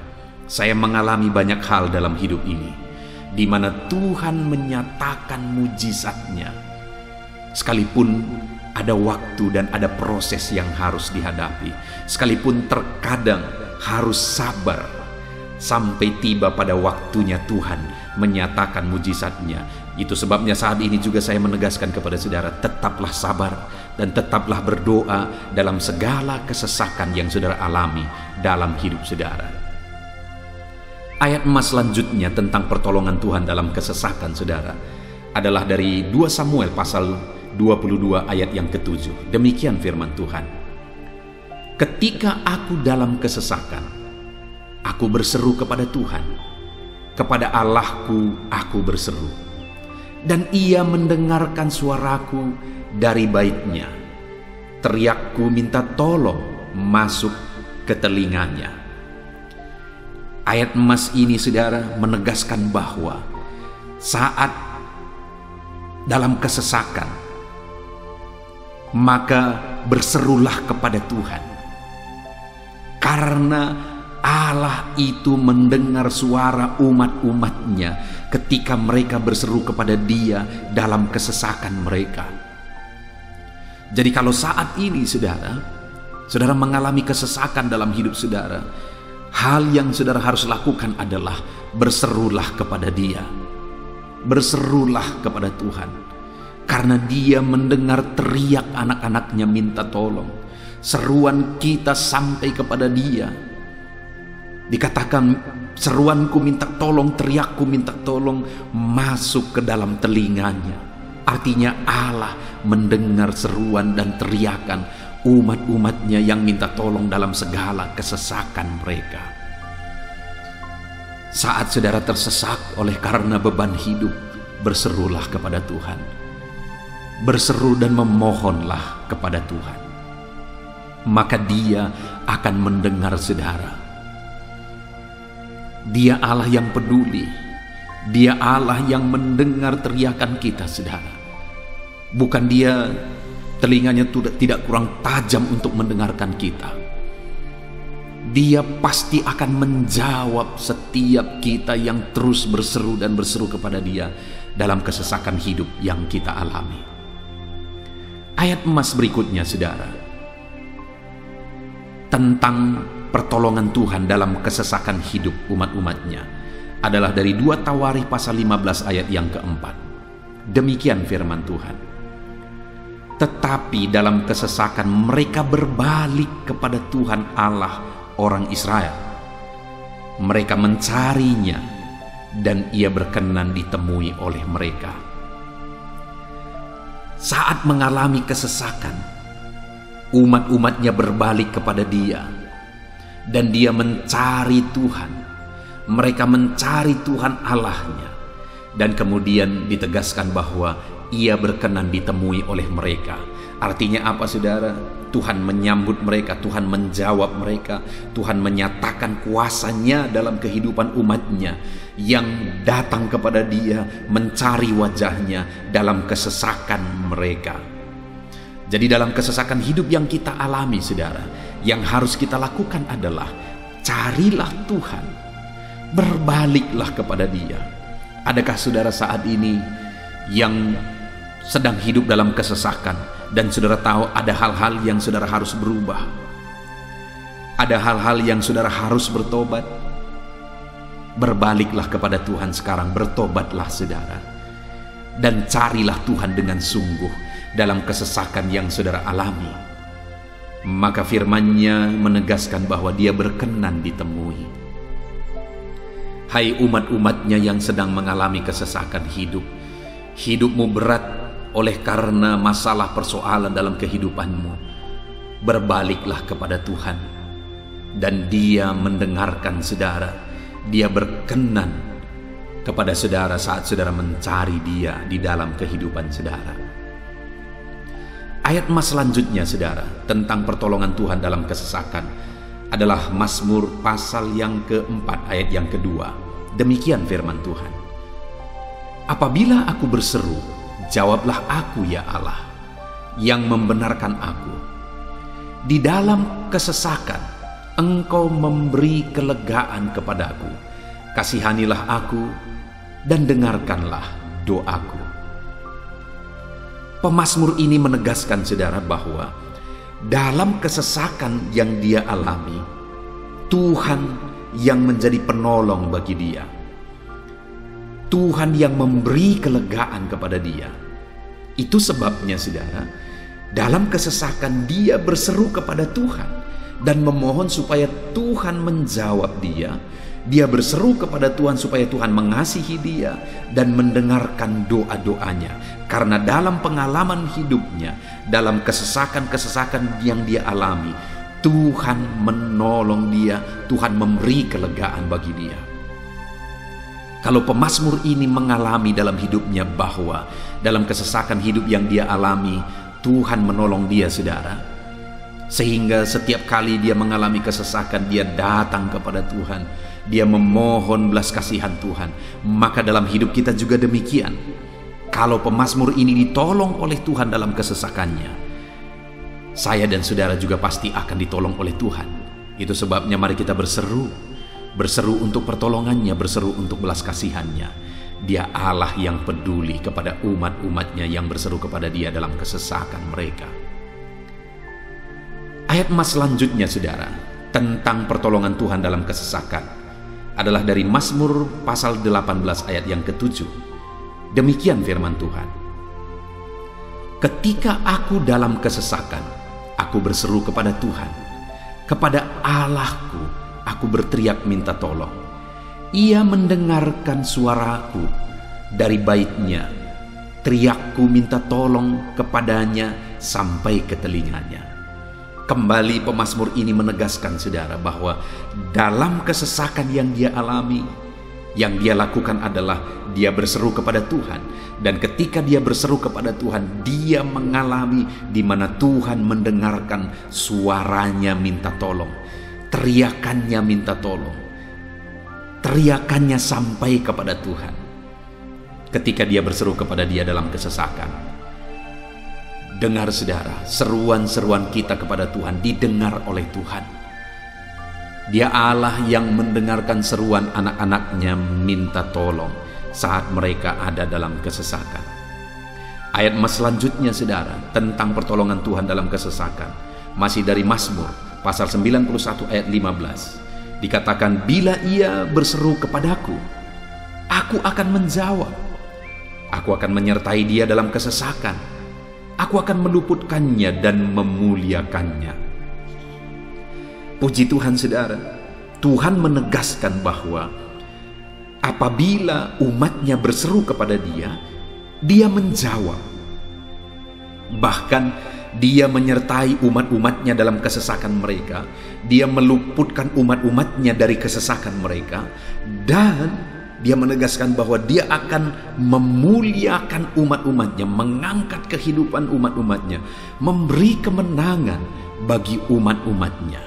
Saya mengalami banyak hal dalam hidup ini, di mana Tuhan menyatakan mujizatnya, sekalipun ada waktu dan ada proses yang harus dihadapi, sekalipun terkadang harus sabar sampai tiba pada waktunya Tuhan menyatakan mujizatnya. Itu sebabnya saat ini juga saya menegaskan kepada saudara, tetaplah sabar dan tetaplah berdoa dalam segala kesesakan yang saudara alami dalam hidup saudara. Ayat emas selanjutnya tentang pertolongan Tuhan dalam kesesakan, saudara, adalah dari 2 Samuel pasal 22 ayat yang ke-7. Demikian firman Tuhan. Ketika aku dalam kesesakan, aku berseru kepada Tuhan, kepada Allahku aku berseru, dan Ia mendengarkan suaraku dari baitnya. Teriakku minta tolong masuk ke telinganya. Ayat emas ini, saudara, menegaskan bahwa saat dalam kesesakan, maka berserulah kepada Tuhan, karena Allah itu mendengar suara umat-umatnya ketika mereka berseru kepada Dia dalam kesesakan mereka. Jadi kalau saat ini saudara mengalami kesesakan dalam hidup saudara, hal yang saudara harus lakukan adalah berserulah kepada Dia. Berserulah kepada Tuhan, karena Dia mendengar teriak anak-anaknya minta tolong. Seruan kita sampai kepada Dia. Dikatakan, seruanku minta tolong, teriakku minta tolong masuk ke dalam telinganya. Artinya Allah mendengar seruan dan teriakan umat-umatnya yang minta tolong dalam segala kesesakan mereka. Saat saudara tersesak oleh karena beban hidup, berserulah kepada Tuhan. Berseru dan memohonlah kepada Tuhan, maka Dia akan mendengar saudara. Dia Allah yang peduli. Dia Allah yang mendengar teriakan kita, saudara. Bukan Dia telinganya tidak kurang tajam untuk mendengarkan kita. Dia pasti akan menjawab setiap kita yang terus berseru dan berseru kepada Dia dalam kesesakan hidup yang kita alami. Ayat emas berikutnya, saudara, tentang pertolongan Tuhan dalam kesesakan hidup umat-umatnya adalah dari 2 Tawarikh pasal 15 ayat yang keempat. Demikian firman Tuhan. Tetapi dalam kesesakan mereka berbalik kepada Tuhan Allah orang Israel. Mereka mencarinya dan Ia berkenan ditemui oleh mereka. Saat mengalami kesesakan, umat-umatnya berbalik kepada Dia dan Dia mencari Tuhan. Mereka mencari Tuhan Allahnya, dan kemudian ditegaskan bahwa Ia berkenan ditemui oleh mereka. Artinya apa, saudara? Tuhan menyambut mereka, Tuhan menjawab mereka, Tuhan menyatakan kuasa-Nya dalam kehidupan umatnya yang datang kepada Dia, mencari wajah-Nya dalam kesesakan mereka. Jadi dalam kesesakan hidup yang kita alami, saudara, yang harus kita lakukan adalah carilah Tuhan, berbaliklah kepada Dia. Adakah saudara saat ini yang sedang hidup dalam kesesakan dan saudara tahu ada hal-hal yang saudara harus berubah, ada hal-hal yang saudara harus bertobat? Berbaliklah kepada Tuhan sekarang, bertobatlah saudara, dan carilah Tuhan dengan sungguh dalam kesesakan yang saudara alami. Maka firman-Nya menegaskan bahwa Dia berkenan ditemui. Hai umat-umatnya yang sedang mengalami kesesakan hidup, hidupmu berat oleh karena masalah persoalan dalam kehidupanmu, berbaliklah kepada Tuhan dan Dia mendengarkan saudara. Dia berkenan kepada saudara saat saudara mencari Dia di dalam kehidupan saudara. Ayat emas selanjutnya, saudara, tentang pertolongan Tuhan dalam kesesakan adalah Mazmur pasal yang keempat ayat yang kedua. Demikian firman Tuhan. Apabila aku berseru, jawablah aku ya Allah, yang membenarkan aku. Di dalam kesesakan, Engkau memberi kelegaan kepadaku. Kasihanilah aku dan dengarkanlah doaku. Pemazmur ini menegaskan saudara bahwa dalam kesesakan yang dia alami, Tuhan yang menjadi penolong bagi dia. Tuhan yang memberi kelegaan kepada dia. Itu sebabnya saudara, dalam kesesakan dia berseru kepada Tuhan dan memohon supaya Tuhan menjawab dia Dia berseru kepada Tuhan supaya Tuhan mengasihi dia dan mendengarkan doa-doanya. Karena dalam pengalaman hidupnya, dalam kesesakan-kesesakan yang dia alami, Tuhan menolong dia, Tuhan memberi kelegaan bagi dia. Kalau pemazmur ini mengalami dalam hidupnya bahwa dalam kesesakan hidup yang dia alami, Tuhan menolong dia, saudara. Sehingga setiap kali dia mengalami kesesakan, dia datang kepada Tuhan, dia memohon belas kasihan Tuhan. Maka dalam hidup kita juga demikian. Kalau pemazmur ini ditolong oleh Tuhan dalam kesesakannya, saya dan saudara juga pasti akan ditolong oleh Tuhan. Itu sebabnya mari kita berseru untuk pertolongannya, berseru untuk belas kasihannya. Dia Allah yang peduli kepada umat-umatnya yang berseru kepada dia dalam kesesakan mereka. Ayat emas selanjutnya, saudara, tentang pertolongan Tuhan dalam kesesakan adalah dari Mazmur pasal 18 ayat yang ke-7. Demikian firman Tuhan. Ketika aku dalam kesesakan, aku berseru kepada Tuhan. Kepada Allahku, aku berteriak minta tolong. Ia mendengarkan suaraku dari baitnya. Teriakku minta tolong kepadanya sampai ke telinganya. Kembali pemazmur ini menegaskan, saudara, bahwa dalam kesesakan yang dia alami, yang dia lakukan adalah dia berseru kepada Tuhan. Dan ketika dia berseru kepada Tuhan, dia mengalami di mana Tuhan mendengarkan suaranya minta tolong, teriakannya minta tolong, teriakannya sampai kepada Tuhan. Ketika dia berseru kepada dia dalam kesesakan, dengar, saudara, seruan-seruan kita kepada Tuhan didengar oleh Tuhan. Dia Allah yang mendengarkan seruan anak-anaknya minta tolong saat mereka ada dalam kesesakan. Ayat emas selanjutnya, saudara, tentang pertolongan Tuhan dalam kesesakan, masih dari Mazmur pasal 91 ayat 15. Dikatakan, bila ia berseru kepadaku, aku akan menjawab. Aku akan menyertai dia dalam kesesakan. Aku akan meluputkannya dan memuliakannya. Puji Tuhan, saudara. Tuhan menegaskan bahwa apabila umatnya berseru kepada dia, dia menjawab. Bahkan dia menyertai umat-umatnya dalam kesesakan mereka. Dia meluputkan umat-umatnya dari kesesakan mereka. Dan dia menegaskan bahwa dia akan memuliakan umat-umatnya, mengangkat kehidupan umat-umatnya, memberi kemenangan bagi umat-umatnya.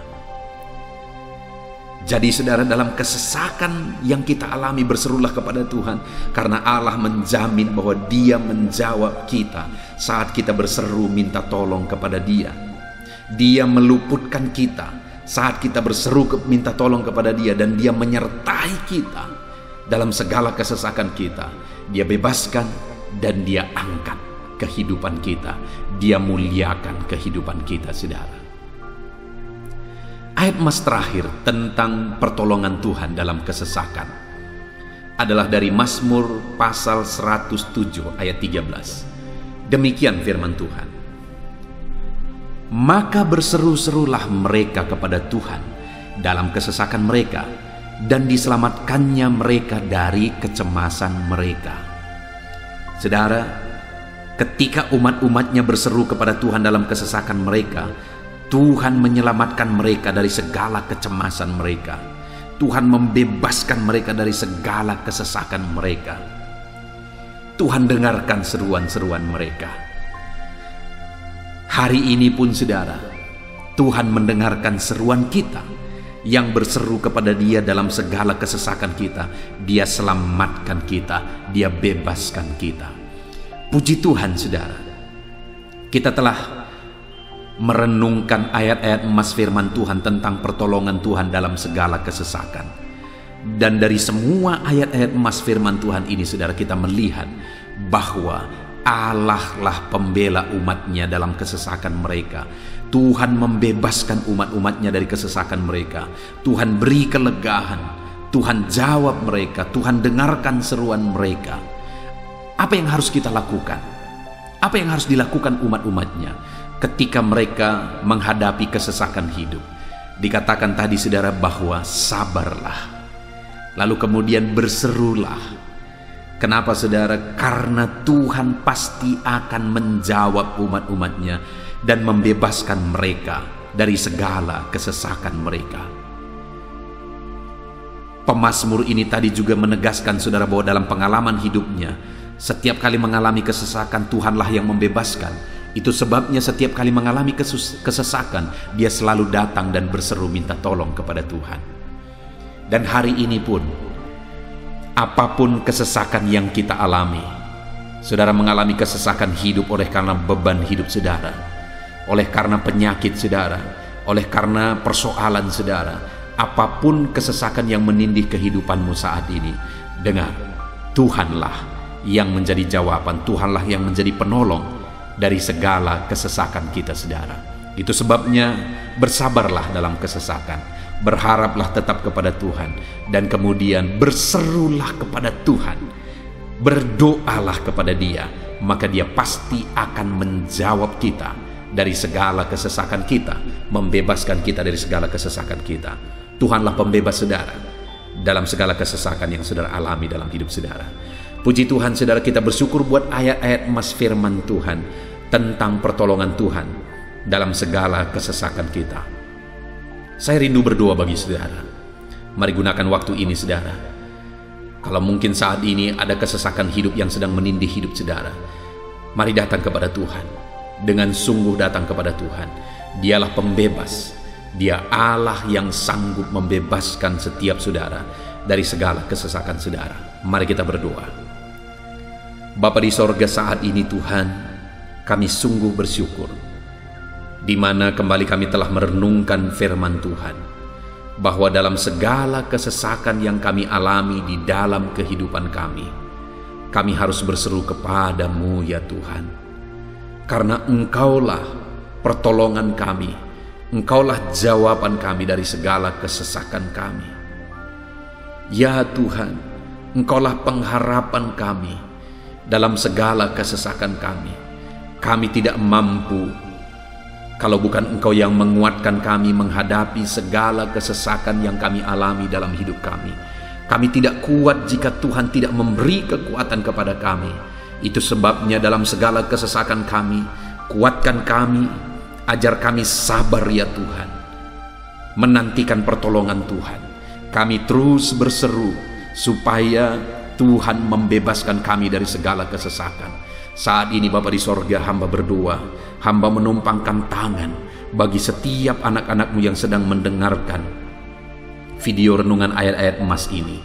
Jadi, saudara, dalam kesesakan yang kita alami, berserulah kepada Tuhan, karena Allah menjamin bahwa dia menjawab kita saat kita berseru minta tolong kepada dia. Dia meluputkan kita saat kita berseru minta tolong kepada dia, dan dia menyertai kita dalam segala kesesakan kita. Dia bebaskan dan dia angkat kehidupan kita. Dia muliakan kehidupan kita, saudara. Ayat emas terakhir tentang pertolongan Tuhan dalam kesesakan adalah dari Mazmur pasal 107 ayat 13. Demikian firman Tuhan. Maka berseru-serulah mereka kepada Tuhan dalam kesesakan mereka, dan diselamatkannya mereka dari kecemasan mereka. Saudara, ketika umat-umatnya berseru kepada Tuhan dalam kesesakan mereka, Tuhan menyelamatkan mereka dari segala kecemasan mereka. Tuhan membebaskan mereka dari segala kesesakan mereka. Tuhan dengarkan seruan-seruan mereka. Hari ini pun, saudara, Tuhan mendengarkan seruan kita yang berseru kepada dia dalam segala kesesakan kita. Dia selamatkan kita, dia bebaskan kita. Puji Tuhan, saudara. Kita telah merenungkan ayat-ayat emas firman Tuhan tentang pertolongan Tuhan dalam segala kesesakan. Dan dari semua ayat-ayat emas firman Tuhan ini, saudara, kita melihat bahwa Allah lah pembela umatnya dalam kesesakan mereka. Tuhan membebaskan umat-umatnya dari kesesakan mereka. Tuhan beri kelegaan. Tuhan jawab mereka. Tuhan dengarkan seruan mereka. Apa yang harus kita lakukan? Apa yang harus dilakukan umat-umatnya ketika mereka menghadapi kesesakan hidup? Dikatakan tadi, saudara, bahwa sabarlah. Lalu kemudian berserulah. Kenapa saudara? Karena Tuhan pasti akan menjawab umat-umatnya dan membebaskan mereka dari segala kesesakan mereka. Pemazmur ini tadi juga menegaskan saudara bahwa dalam pengalaman hidupnya, setiap kali mengalami kesesakan, Tuhanlah yang membebaskan. Itu sebabnya setiap kali mengalami kesesakan, dia selalu datang dan berseru minta tolong kepada Tuhan. Dan hari ini pun, apapun kesesakan yang kita alami, saudara mengalami kesesakan hidup oleh karena beban hidup saudara, oleh karena penyakit saudara, oleh karena persoalan saudara, apapun kesesakan yang menindih kehidupanmu saat ini, dengar, Tuhanlah yang menjadi jawaban, Tuhanlah yang menjadi penolong dari segala kesesakan kita saudara. Itu sebabnya bersabarlah dalam kesesakan, berharaplah tetap kepada Tuhan, dan kemudian berserulah kepada Tuhan, berdoalah kepada Dia, maka Dia pasti akan menjawab kita dari segala kesesakan kita, membebaskan kita dari segala kesesakan kita. Tuhanlah pembebas saudara dalam segala kesesakan yang saudara alami dalam hidup saudara. Puji Tuhan saudara, kita bersyukur buat ayat-ayat emas firman Tuhan tentang pertolongan Tuhan dalam segala kesesakan kita. Saya rindu berdoa bagi saudara. Mari gunakan waktu ini saudara. Kalau mungkin saat ini ada kesesakan hidup yang sedang menindih hidup saudara, mari datang kepada Tuhan. Dengan sungguh datang kepada Tuhan. Dialah pembebas. Dia Allah yang sanggup membebaskan setiap saudara dari segala kesesakan saudara. Mari kita berdoa. Bapa di sorga, saat ini Tuhan, kami sungguh bersyukur di mana kembali kami telah merenungkan firman Tuhan, bahwa dalam segala kesesakan yang kami alami di dalam kehidupan kami harus berseru kepadamu ya Tuhan, karena Engkaulah pertolongan kami, Engkaulah jawaban kami dari segala kesesakan kami. Ya Tuhan, Engkaulah pengharapan kami dalam segala kesesakan kami. Kami tidak mampu kalau bukan Engkau yang menguatkan kami menghadapi segala kesesakan yang kami alami dalam hidup kami. Kami tidak kuat jika Tuhan tidak memberi kekuatan kepada kami. Itu sebabnya dalam segala kesesakan kami, kuatkan kami, ajar kami sabar ya Tuhan, menantikan pertolongan Tuhan. Kami terus berseru supaya Tuhan membebaskan kami dari segala kesesakan. Saat ini Bapa di sorga, hamba berdoa, hamba menumpangkan tangan bagi setiap anak-anak-Mu yang sedang mendengarkan video renungan ayat-ayat emas ini.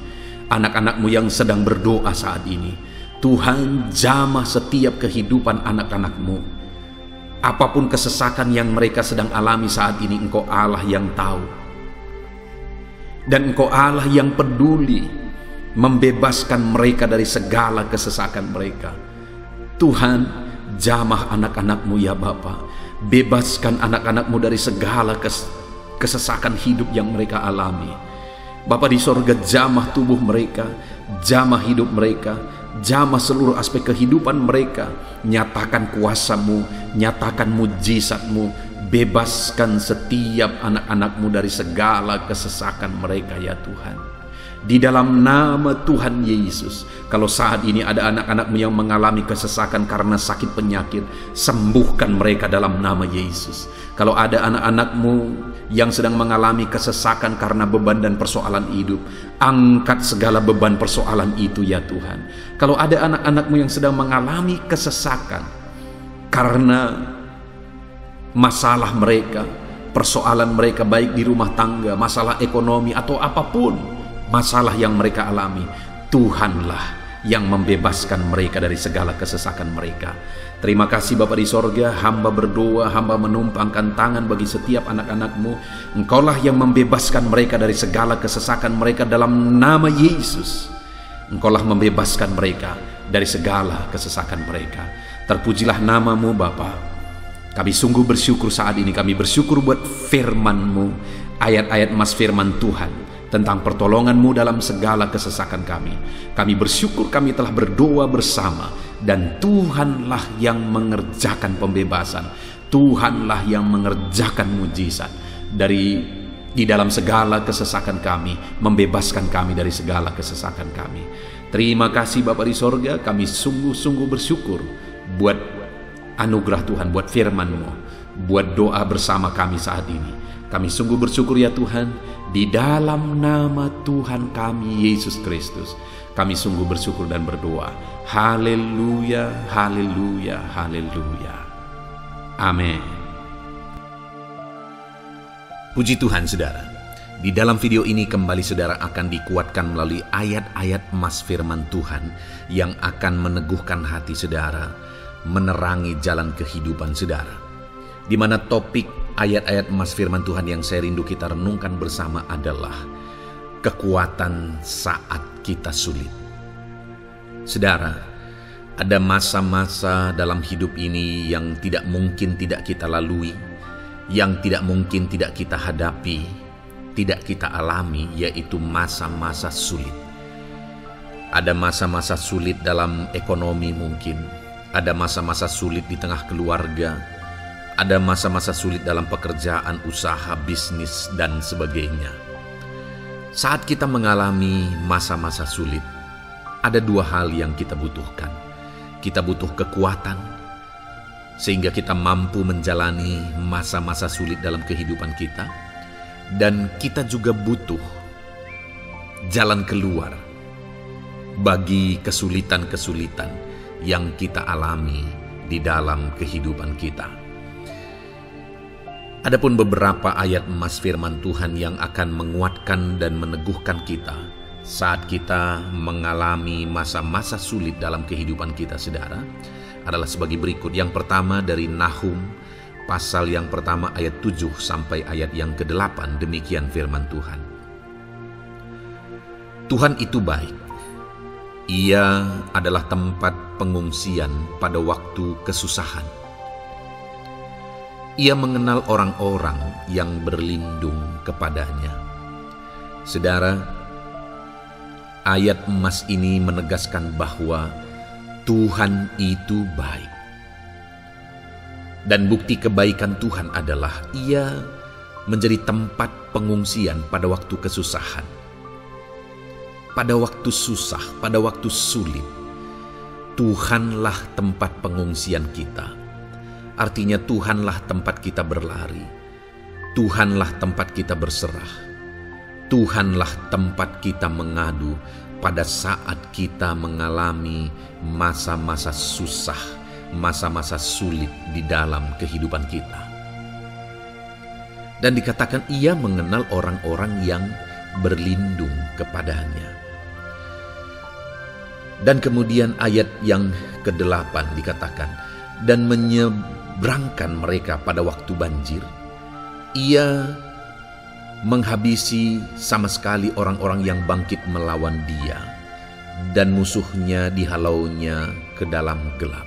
Anak-anak-Mu yang sedang berdoa saat ini, Tuhan jamah setiap kehidupan anak-anak-Mu. Apapun kesesakan yang mereka sedang alami saat ini, Engkau Allah yang tahu. Dan Engkau Allah yang peduli membebaskan mereka dari segala kesesakan mereka. Tuhan, jamah anak-anak-Mu ya Bapa. Bebaskan anak-anak-Mu dari segala kesesakan hidup yang mereka alami. Bapa di sorga, jamah tubuh mereka, jamah hidup mereka, jamah seluruh aspek kehidupan mereka. Nyatakan kuasa-Mu, nyatakan mujizat-Mu, bebaskan setiap anak-anak-Mu dari segala kesesakan mereka ya Tuhan. Di dalam nama Tuhan Yesus, kalau saat ini ada anak-anak-Mu yang mengalami kesesakan karena sakit penyakit, sembuhkan mereka dalam nama Yesus. Kalau ada anak-anak-Mu yang sedang mengalami kesesakan karena beban dan persoalan hidup, angkat segala beban persoalan itu ya Tuhan. Kalau ada anak-anak-Mu yang sedang mengalami kesesakan karena masalah mereka, persoalan mereka baik di rumah tangga, masalah ekonomi atau apapun masalah yang mereka alami, Tuhanlah yang membebaskan mereka dari segala kesesakan mereka. Terima kasih Bapa di sorga, hamba berdoa, hamba menumpangkan tangan bagi setiap anak-anak-Mu. Engkaulah yang membebaskan mereka dari segala kesesakan mereka dalam nama Yesus. Engkaulah membebaskan mereka dari segala kesesakan mereka. Terpujilah nama-Mu Bapa. Kami sungguh bersyukur saat ini, kami bersyukur buat firman-Mu, ayat-ayat emas firman Tuhan tentang pertolongan-Mu dalam segala kesesakan kami. Kami bersyukur kami telah berdoa bersama, dan Tuhanlah yang mengerjakan pembebasan, Tuhanlah yang mengerjakan mujizat dari di dalam segala kesesakan kami, membebaskan kami dari segala kesesakan kami. Terima kasih Bapa di sorga, kami sungguh-sungguh bersyukur buat anugerah Tuhan, buat firman-Mu, buat doa bersama kami saat ini. Kami sungguh bersyukur ya Tuhan, di dalam nama Tuhan kami Yesus Kristus, kami sungguh bersyukur dan berdoa. Haleluya, haleluya, haleluya. Amin. Puji Tuhan saudara, di dalam video ini kembali saudara akan dikuatkan melalui ayat-ayat emas firman Tuhan yang akan meneguhkan hati saudara, menerangi jalan kehidupan saudara. Di mana topik ayat-ayat emas firman Tuhan yang saya rindu kita renungkan bersama adalah kekuatan saat kita sulit. Saudara, ada masa-masa dalam hidup ini yang tidak mungkin tidak kita lalui, yang tidak mungkin tidak kita hadapi, tidak kita alami, yaitu masa-masa sulit. Ada masa-masa sulit dalam ekonomi mungkin, ada masa-masa sulit di tengah keluarga, ada masa-masa sulit dalam pekerjaan, usaha, bisnis, dan sebagainya. Saat kita mengalami masa-masa sulit, ada dua hal yang kita butuhkan. Kita butuh kekuatan, sehingga kita mampu menjalani masa-masa sulit dalam kehidupan kita. Dan kita juga butuh jalan keluar bagi kesulitan-kesulitan yang kita alami di dalam kehidupan kita. Adapun beberapa ayat emas firman Tuhan yang akan menguatkan dan meneguhkan kita saat kita mengalami masa-masa sulit dalam kehidupan kita saudara, adalah sebagai berikut. Yang pertama dari Nahum pasal yang pertama ayat 7 sampai ayat yang ke-8. Demikian firman Tuhan. Tuhan itu baik. Ia adalah tempat pengungsian pada waktu kesusahan. Ia mengenal orang-orang yang berlindung kepadanya. Saudara, ayat emas ini menegaskan bahwa Tuhan itu baik. Dan bukti kebaikan Tuhan adalah Ia menjadi tempat pengungsian pada waktu kesusahan. Pada waktu susah, pada waktu sulit, Tuhanlah tempat pengungsian kita. Artinya Tuhanlah tempat kita berlari. Tuhanlah tempat kita berserah. Tuhanlah tempat kita mengadu pada saat kita mengalami masa-masa susah, masa-masa sulit di dalam kehidupan kita. Dan dikatakan Ia mengenal orang-orang yang berlindung kepadanya. Dan kemudian ayat yang ke-8 dikatakan, dan menyeberangkan mereka pada waktu banjir. Ia menghabisi sama sekali orang-orang yang bangkit melawan Dia, dan musuhnya dihalaunya ke dalam gelap.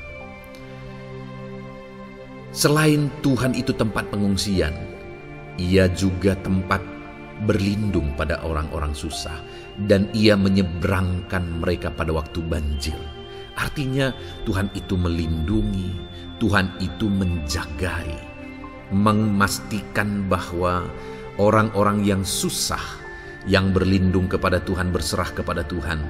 Selain Tuhan itu tempat pengungsian, Ia juga tempat berlindung pada orang-orang susah, dan Ia menyeberangkan mereka pada waktu banjir. Artinya Tuhan itu melindungi, Tuhan itu menjagai, memastikan bahwa orang-orang yang susah, yang berlindung kepada Tuhan, berserah kepada Tuhan,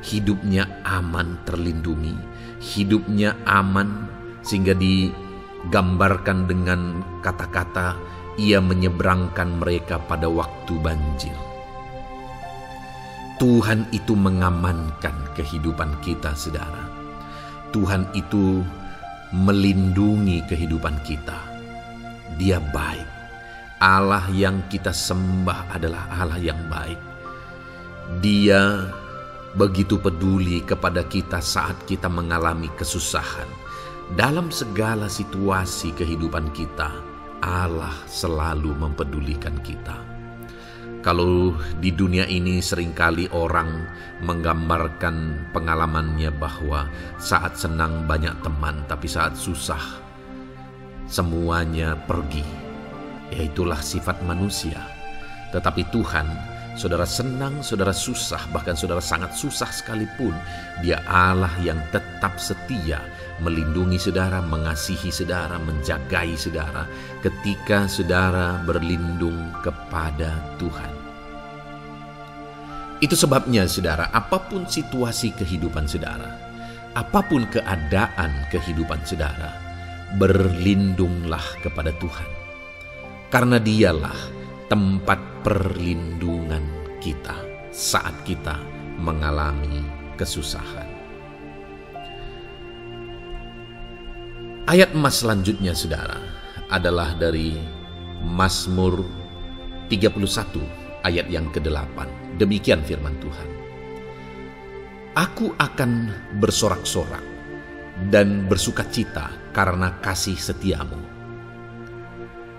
hidupnya aman, terlindungi, hidupnya aman, sehingga digambarkan dengan kata-kata Ia menyeberangkan mereka pada waktu banjir. Tuhan itu mengamankan kehidupan kita, saudara. Tuhan itu melindungi kehidupan kita. Dia baik. Allah yang kita sembah adalah Allah yang baik. Dia begitu peduli kepada kita saat kita mengalami kesusahan. Dalam segala situasi kehidupan kita, Allah selalu mempedulikan kita. Kalau di dunia ini seringkali orang menggambarkan pengalamannya bahwa saat senang banyak teman, tapi saat susah semuanya pergi. Ya, itulah sifat manusia. Tetapi Tuhan Saudara senang, saudara susah, bahkan saudara sangat susah sekalipun, Dia Allah yang tetap setia melindungi saudara, mengasihi saudara, menjagai saudara ketika saudara berlindung kepada Tuhan. Itu sebabnya saudara, apapun situasi kehidupan saudara, apapun keadaan kehidupan saudara, berlindunglah kepada Tuhan. Karena Dialah tempat perlindungan kita saat kita mengalami kesusahan. Ayat emas selanjutnya saudara adalah dari Mazmur 31 ayat yang ke-8. Demikian firman Tuhan. Aku akan bersorak-sorak dan bersukacita karena kasih setiamu.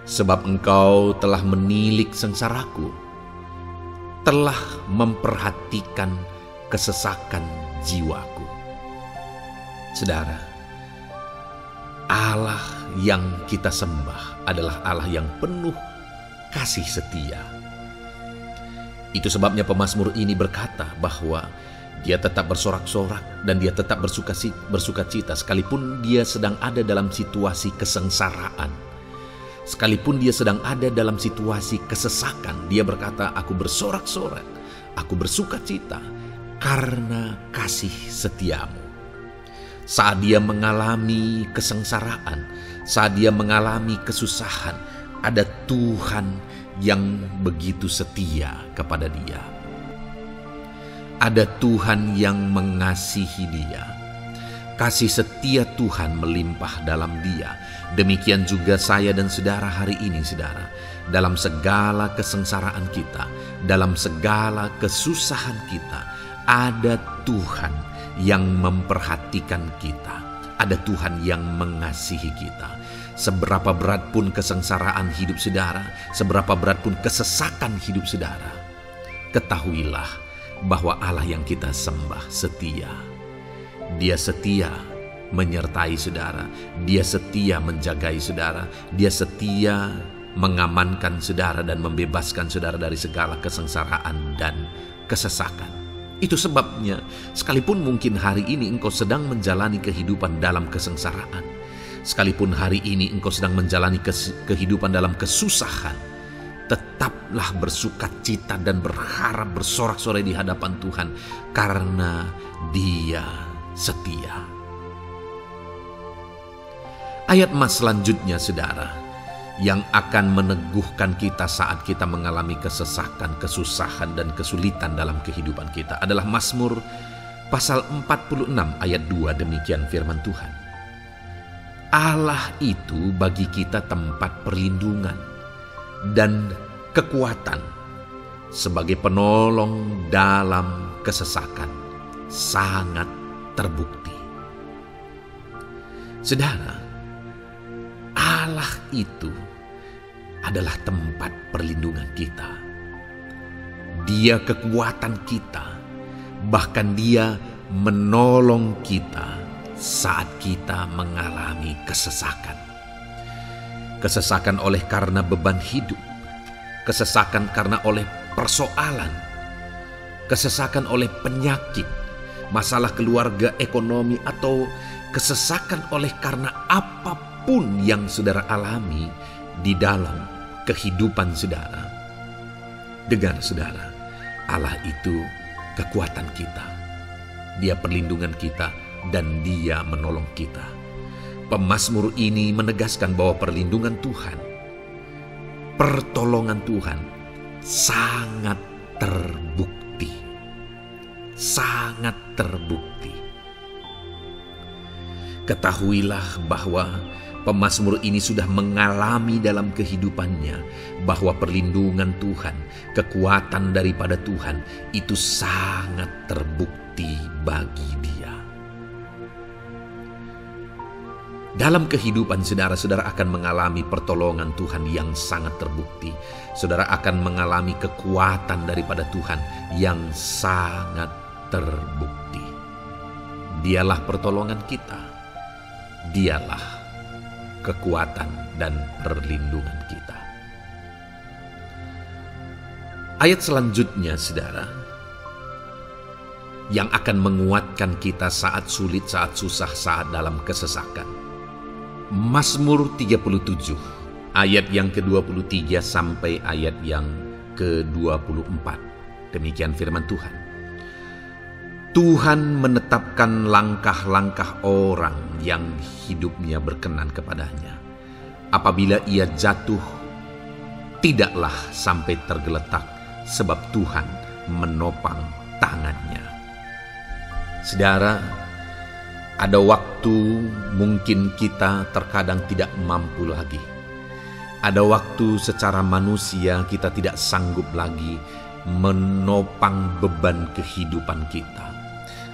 Sebab Engkau telah menilik sengsaraku, telah memperhatikan kesesakan jiwaku. Saudara, Allah yang kita sembah adalah Allah yang penuh kasih setia. Itu sebabnya pemazmur ini berkata bahwa dia tetap bersorak-sorak dan dia tetap bersukacita sekalipun dia sedang ada dalam situasi kesengsaraan. Sekalipun dia sedang ada dalam situasi kesesakan, dia berkata, aku bersorak-sorak, aku bersukacita karena kasih setiamu. Saat dia mengalami kesengsaraan, saat dia mengalami kesusahan, ada Tuhan yang begitu setia kepada dia. Ada Tuhan yang mengasihi dia. Kasih setia Tuhan melimpah dalam dia. Demikian juga saya dan saudara hari ini saudara. Dalam segala kesengsaraan kita, dalam segala kesusahan kita, ada Tuhan yang memperhatikan kita. Ada Tuhan yang mengasihi kita. Seberapa berat pun kesengsaraan hidup saudara, seberapa berat pun kesesakan hidup saudara, ketahuilah bahwa Allah yang kita sembah setia. Dia setia menyertai saudara, Dia setia menjagai saudara, Dia setia mengamankan saudara dan membebaskan saudara dari segala kesengsaraan dan kesesakan. Itu sebabnya sekalipun mungkin hari ini engkau sedang menjalani kehidupan dalam kesengsaraan, sekalipun hari ini engkau sedang menjalani kehidupan dalam kesusahan, tetaplah bersukacita dan berharap bersorak-sorai di hadapan Tuhan karena Dia setia. Ayat emas selanjutnya saudara, yang akan meneguhkan kita saat kita mengalami kesesakan, kesusahan dan kesulitan dalam kehidupan kita adalah Mazmur pasal 46 ayat 2. Demikian firman Tuhan. Allah itu bagi kita tempat perlindungan dan kekuatan sebagai penolong dalam kesesakan, sangat terbukti. Saudara, Allah itu adalah tempat perlindungan kita. Dia kekuatan kita, bahkan Dia menolong kita saat kita mengalami kesesakan. Kesesakan oleh karena beban hidup, kesesakan karena oleh persoalan, kesesakan oleh penyakit, masalah keluarga, ekonomi, atau kesesakan oleh karena apapun yang saudara alami di dalam kehidupan saudara. Dengar saudara, Allah itu kekuatan kita. Dia perlindungan kita dan Dia menolong kita. Pemazmur ini menegaskan bahwa perlindungan Tuhan, pertolongan Tuhan sangat terbukti. Sangat terbukti. Ketahuilah bahwa pemazmur ini sudah mengalami dalam kehidupannya bahwa perlindungan Tuhan, kekuatan daripada Tuhan itu sangat terbukti bagi dia. Dalam kehidupan saudara-saudara akan mengalami pertolongan Tuhan yang sangat terbukti. Saudara akan mengalami kekuatan daripada Tuhan yang sangat terbukti. Dialah pertolongan kita. Dialah kekuatan dan perlindungan kita. Ayat selanjutnya, saudara, yang akan menguatkan kita saat sulit, saat susah, saat dalam kesesakan. Mazmur 37, ayat yang ke-23 sampai ayat yang ke-24. Demikian firman Tuhan. Tuhan menetapkan langkah-langkah orang yang hidupnya berkenan kepadanya. Apabila ia jatuh, tidaklah sampai tergeletak, sebab Tuhan menopang tangannya. Saudara, ada waktu mungkin kita terkadang tidak mampu lagi. Ada waktu secara manusia kita tidak sanggup lagi menopang beban kehidupan kita.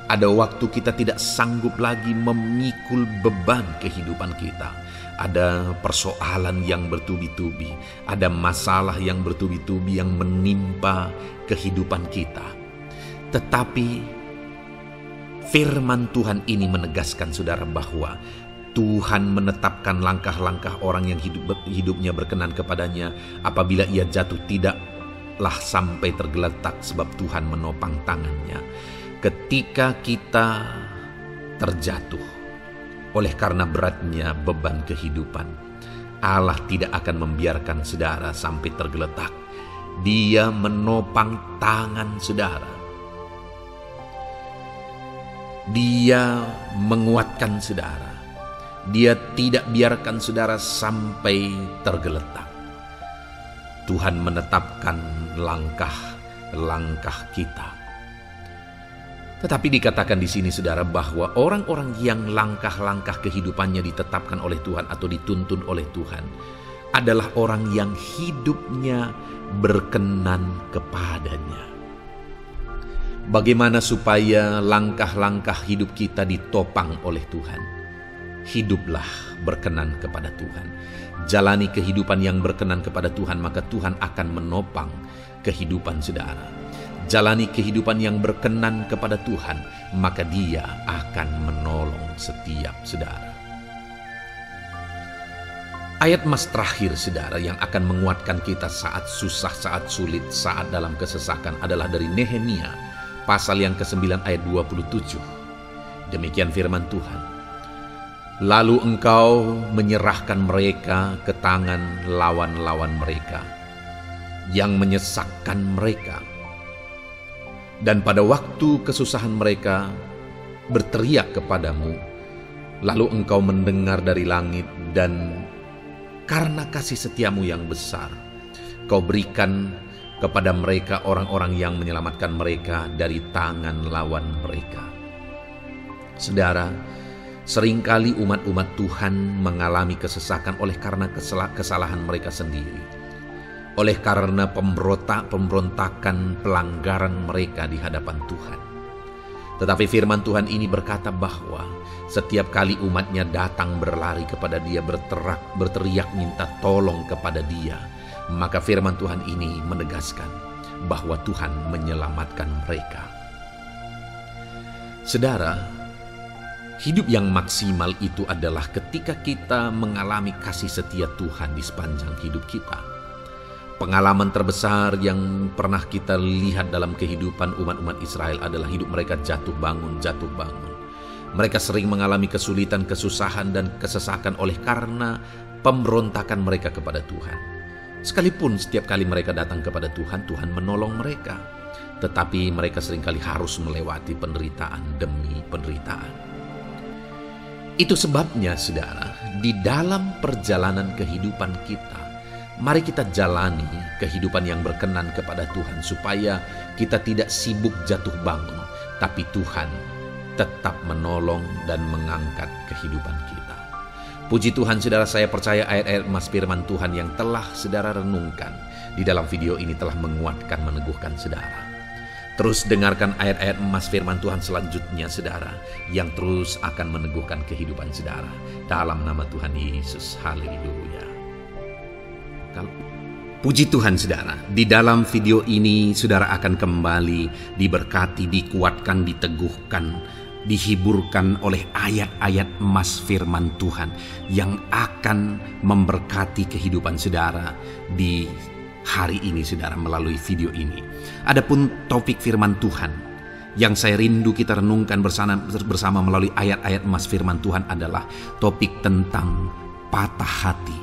Ada waktu kita tidak sanggup lagi memikul beban kehidupan kita. Ada persoalan yang bertubi-tubi, ada masalah yang bertubi-tubi yang menimpa kehidupan kita. Tetapi firman Tuhan ini menegaskan, saudara, bahwa Tuhan menetapkan langkah-langkah orang yang hidupnya berkenan kepadanya. Apabila ia jatuh, tidaklah sampai tergeletak, sebab Tuhan menopang tangannya. Ketika kita terjatuh oleh karena beratnya beban kehidupan, Allah tidak akan membiarkan saudara sampai tergeletak. Dia menopang tangan saudara. Dia menguatkan saudara. Dia tidak biarkan saudara sampai tergeletak. Tuhan menetapkan langkah-langkah kita. Tetapi dikatakan di sini, saudara, bahwa orang-orang yang langkah-langkah kehidupannya ditetapkan oleh Tuhan atau dituntun oleh Tuhan adalah orang yang hidupnya berkenan kepadanya. Bagaimana supaya langkah-langkah hidup kita ditopang oleh Tuhan? Hiduplah berkenan kepada Tuhan. Jalani kehidupan yang berkenan kepada Tuhan, maka Tuhan akan menopang kehidupan saudara. Jalani kehidupan yang berkenan kepada Tuhan, maka Dia akan menolong setiap saudara. Ayat mas terakhir, saudara, yang akan menguatkan kita saat susah, saat sulit, saat dalam kesesakan adalah dari Nehemia, pasal yang ke-9 ayat 27. Demikian firman Tuhan. Lalu engkau menyerahkan mereka ke tangan lawan-lawan mereka yang menyesakkan mereka. Dan pada waktu kesusahan mereka berteriak kepadamu, lalu engkau mendengar dari langit, dan karena kasih setiamu yang besar, kau berikan kepada mereka orang-orang yang menyelamatkan mereka dari tangan lawan mereka. Saudara, seringkali umat-umat Tuhan mengalami kesesakan oleh karena kesalahan mereka sendiri. Oleh karena pemberontakan, pelanggaran mereka di hadapan Tuhan. Tetapi firman Tuhan ini berkata bahwa setiap kali umatnya datang berlari kepada Dia, berteriak minta tolong kepada Dia, maka firman Tuhan ini menegaskan bahwa Tuhan menyelamatkan mereka. Saudara, hidup yang maksimal itu adalah ketika kita mengalami kasih setia Tuhan di sepanjang hidup kita. Pengalaman terbesar yang pernah kita lihat dalam kehidupan umat-umat Israel adalah hidup mereka jatuh bangun. Mereka sering mengalami kesulitan, kesusahan, dan kesesakan oleh karena pemberontakan mereka kepada Tuhan. Sekalipun setiap kali mereka datang kepada Tuhan, Tuhan menolong mereka. Tetapi mereka seringkali harus melewati penderitaan demi penderitaan. Itu sebabnya, saudara, di dalam perjalanan kehidupan kita, mari kita jalani kehidupan yang berkenan kepada Tuhan, supaya kita tidak sibuk jatuh bangun, tapi Tuhan tetap menolong dan mengangkat kehidupan kita. Puji Tuhan, saudara, saya percaya ayat-ayat emas firman Tuhan yang telah saudara renungkan di dalam video ini telah menguatkan, meneguhkan saudara. Terus dengarkan ayat-ayat emas firman Tuhan selanjutnya, saudara, yang terus akan meneguhkan kehidupan saudara. Dalam nama Tuhan Yesus, haleluya. Puji Tuhan, saudara, di dalam video ini saudara akan kembali diberkati, dikuatkan, diteguhkan, dihiburkan oleh ayat-ayat emas firman Tuhan yang akan memberkati kehidupan saudara di hari ini saudara melalui video ini. Adapun topik firman Tuhan yang saya rindu kita renungkan bersama melalui ayat-ayat emas firman Tuhan adalah topik tentang patah hati.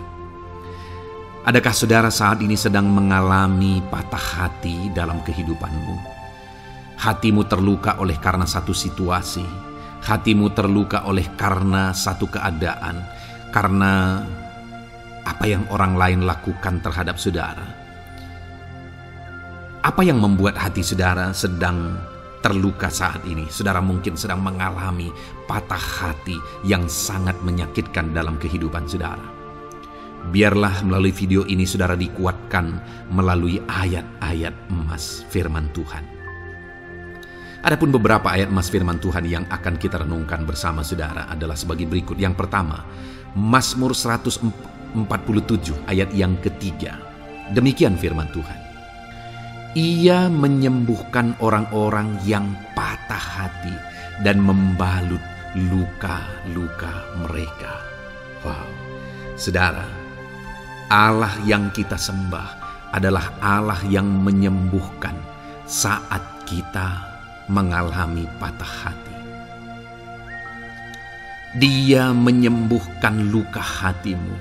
Adakah saudara saat ini sedang mengalami patah hati dalam kehidupanmu? Hatimu terluka oleh karena satu situasi, hatimu terluka oleh karena satu keadaan, karena apa yang orang lain lakukan terhadap saudara. Apa yang membuat hati saudara sedang terluka saat ini? Saudara mungkin sedang mengalami patah hati yang sangat menyakitkan dalam kehidupan saudara. Biarlah melalui video ini saudara dikuatkan melalui ayat-ayat emas firman Tuhan. Adapun beberapa ayat emas firman Tuhan yang akan kita renungkan bersama saudara adalah sebagai berikut. Yang pertama, Mazmur 147 ayat yang ketiga. Demikian firman Tuhan. Ia menyembuhkan orang-orang yang patah hati dan membalut luka-luka mereka. Wow, saudara, Allah yang kita sembah adalah Allah yang menyembuhkan saat kita mengalami patah hati. Dia menyembuhkan luka hatimu.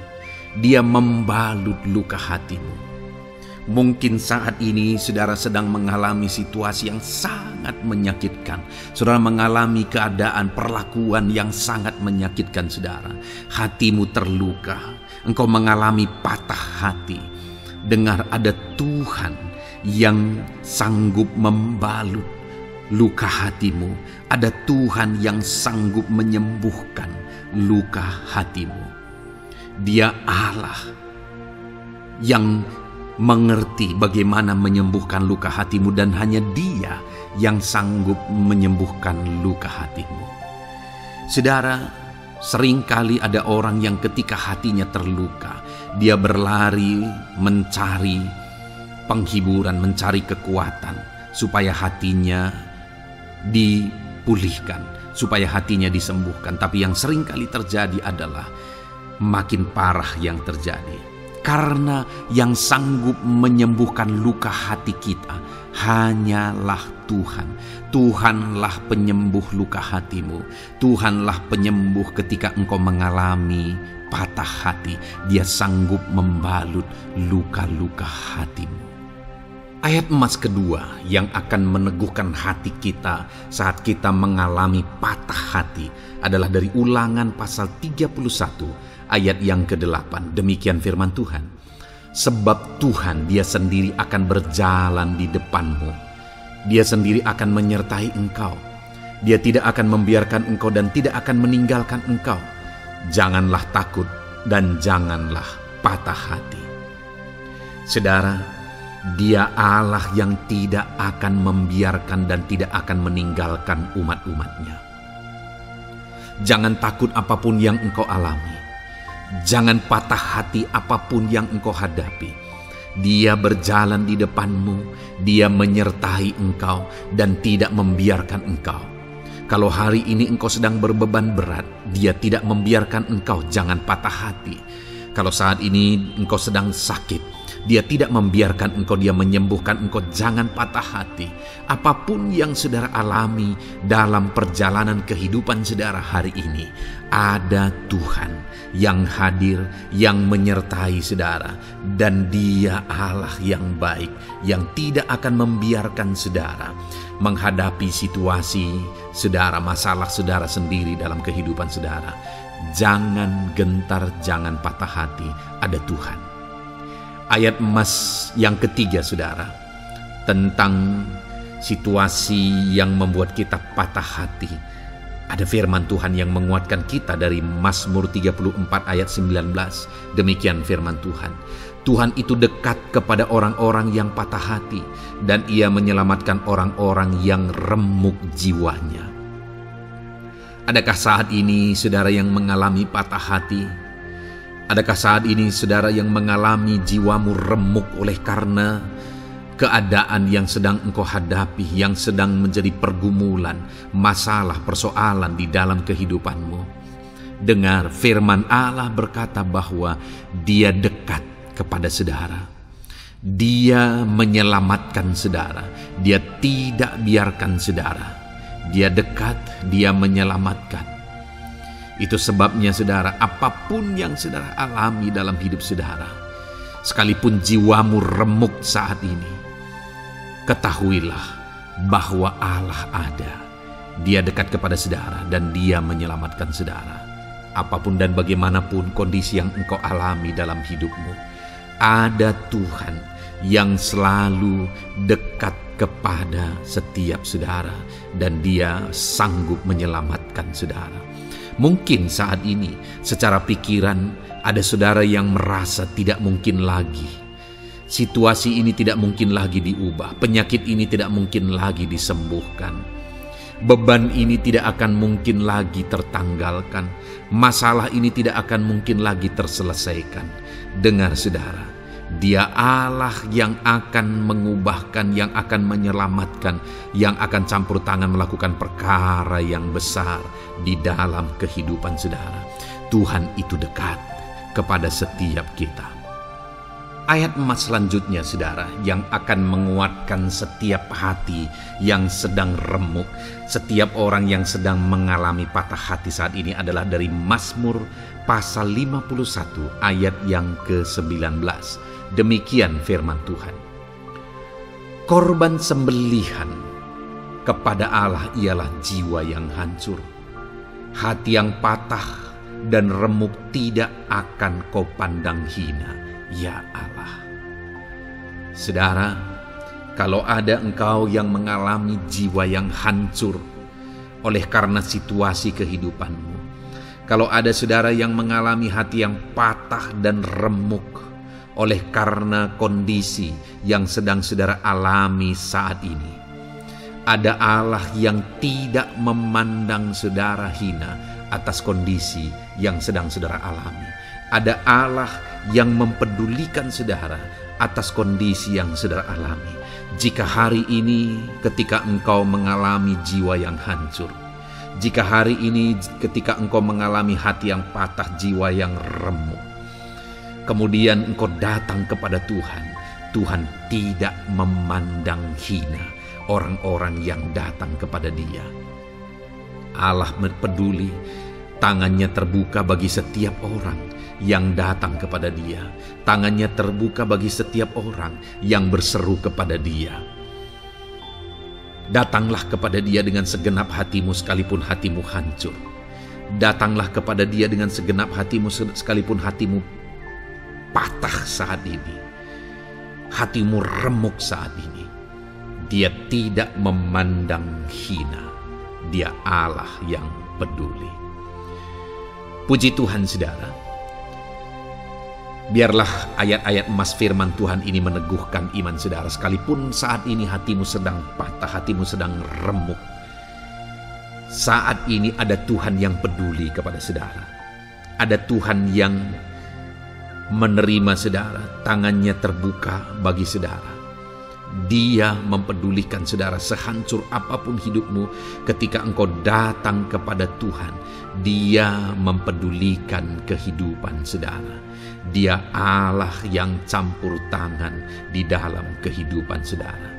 Dia membalut luka hatimu. Mungkin saat ini saudara sedang mengalami situasi yang sangat menyakitkan. Saudara mengalami keadaan perlakuan yang sangat menyakitkan saudara. Hatimu terluka. Engkau mengalami patah hati. Dengar, ada Tuhan yang sanggup membalut luka hatimu. Ada Tuhan yang sanggup menyembuhkan luka hatimu. Dia Allah yang mengerti bagaimana menyembuhkan luka hatimu, dan hanya Dia yang sanggup menyembuhkan luka hatimu. Saudara, seringkali ada orang yang ketika hatinya terluka, dia berlari mencari penghiburan, mencari kekuatan supaya hatinya dipulihkan, supaya hatinya disembuhkan. Tapi yang seringkali terjadi adalah makin parah yang terjadi. Karena yang sanggup menyembuhkan luka hati kita hanyalah Tuhan. Tuhanlah penyembuh luka hatimu. Tuhanlah penyembuh ketika engkau mengalami patah hati. Dia sanggup membalut luka-luka hatimu. Ayat emas kedua yang akan meneguhkan hati kita saat kita mengalami patah hati adalah dari Ulangan pasal 31 ayat yang ke-8. Demikian firman Tuhan. Sebab Tuhan Dia sendiri akan berjalan di depanmu. Dia sendiri akan menyertai engkau. Dia tidak akan membiarkan engkau dan tidak akan meninggalkan engkau. Janganlah takut dan janganlah patah hati. Saudara, Dia Allah yang tidak akan membiarkan dan tidak akan meninggalkan umat-umatnya. Jangan takut apapun yang engkau alami. Jangan patah hati apapun yang engkau hadapi. Dia berjalan di depanmu. Dia menyertai engkau dan tidak membiarkan engkau. Kalau hari ini engkau sedang berbeban berat, Dia tidak membiarkan engkau. Jangan patah hati. Kalau saat ini engkau sedang sakit, Dia tidak membiarkan engkau, Dia menyembuhkan engkau. Jangan patah hati. Apapun yang saudara alami dalam perjalanan kehidupan saudara hari ini, ada Tuhan yang hadir, yang menyertai saudara. Dan Dia Allah yang baik, yang tidak akan membiarkan saudara menghadapi situasi saudara, masalah saudara sendiri dalam kehidupan saudara. Jangan gentar, jangan patah hati, ada Tuhan. Ayat emas yang ketiga saudara, tentang situasi yang membuat kita patah hati. Ada firman Tuhan yang menguatkan kita dari Mazmur 34 ayat 19. Demikian firman Tuhan. Tuhan itu dekat kepada orang-orang yang patah hati, dan Ia menyelamatkan orang-orang yang remuk jiwanya. Adakah saat ini saudara yang mengalami patah hati? Adakah saat ini saudara yang mengalami jiwamu remuk oleh karena keadaan yang sedang engkau hadapi, yang sedang menjadi pergumulan, masalah, persoalan di dalam kehidupanmu? Dengar, firman Allah berkata bahwa Dia dekat kepada saudara. Dia menyelamatkan saudara. Dia tidak biarkan saudara. Dia dekat, dia menyelamatkan. Itu sebabnya saudara, apapun yang saudara alami dalam hidup saudara, sekalipun jiwamu remuk saat ini, ketahuilah bahwa Allah ada. Dia dekat kepada saudara dan dia menyelamatkan saudara. Apapun dan bagaimanapun kondisi yang engkau alami dalam hidupmu, ada Tuhan yang selalu dekat kepada setiap saudara dan dia sanggup menyelamatkan saudara. Mungkin saat ini secara pikiran ada saudara yang merasa tidak mungkin lagi. Situasi ini tidak mungkin lagi diubah. Penyakit ini tidak mungkin lagi disembuhkan. Beban ini tidak akan mungkin lagi tertanggalkan. Masalah ini tidak akan mungkin lagi terselesaikan. Dengar saudara, Dia Allah yang akan mengubahkan, yang akan menyelamatkan, yang akan campur tangan melakukan perkara yang besar di dalam kehidupan saudara. Tuhan itu dekat kepada setiap kita. Ayat emas selanjutnya saudara, yang akan menguatkan setiap hati yang sedang remuk, setiap orang yang sedang mengalami patah hati saat ini adalah dari Mazmur pasal 51 ayat yang ke-19. Demikian firman Tuhan. Korban sembelihan kepada Allah ialah jiwa yang hancur. Hati yang patah dan remuk tidak akan kau pandang hina, ya Allah. Saudara, kalau ada engkau yang mengalami jiwa yang hancur oleh karena situasi kehidupanmu, kalau ada saudara yang mengalami hati yang patah dan remuk oleh karena kondisi yang sedang saudara alami saat ini, ada Allah yang tidak memandang saudara hina atas kondisi yang sedang saudara alami. Ada Allah yang mempedulikan saudara atas kondisi yang saudara alami. Jika hari ini ketika engkau mengalami jiwa yang hancur, jika hari ini ketika engkau mengalami hati yang patah, jiwa yang remuk, kemudian engkau datang kepada Tuhan, Tuhan tidak memandang hina orang-orang yang datang kepada Dia. Allah peduli, tangannya terbuka bagi setiap orang yang datang kepada Dia. Tangannya terbuka bagi setiap orang yang berseru kepada Dia. Datanglah kepada Dia dengan segenap hatimu sekalipun hatimu hancur. Datanglah kepada Dia dengan segenap hatimu sekalipun hatimu patah saat ini. Hatimu remuk saat ini. Dia tidak memandang hina. Dia Allah yang peduli. Puji Tuhan saudara. Biarlah ayat-ayat emas firman Tuhan ini meneguhkan iman saudara. Sekalipun saat ini hatimu sedang patah, hatimu sedang remuk, saat ini ada Tuhan yang peduli kepada saudara. Ada Tuhan yang menerima saudara, tangannya terbuka bagi saudara. Dia mempedulikan saudara sehancur apapun hidupmu. Ketika engkau datang kepada Tuhan, Dia mempedulikan kehidupan saudara. Dia Allah yang campur tangan di dalam kehidupan saudara.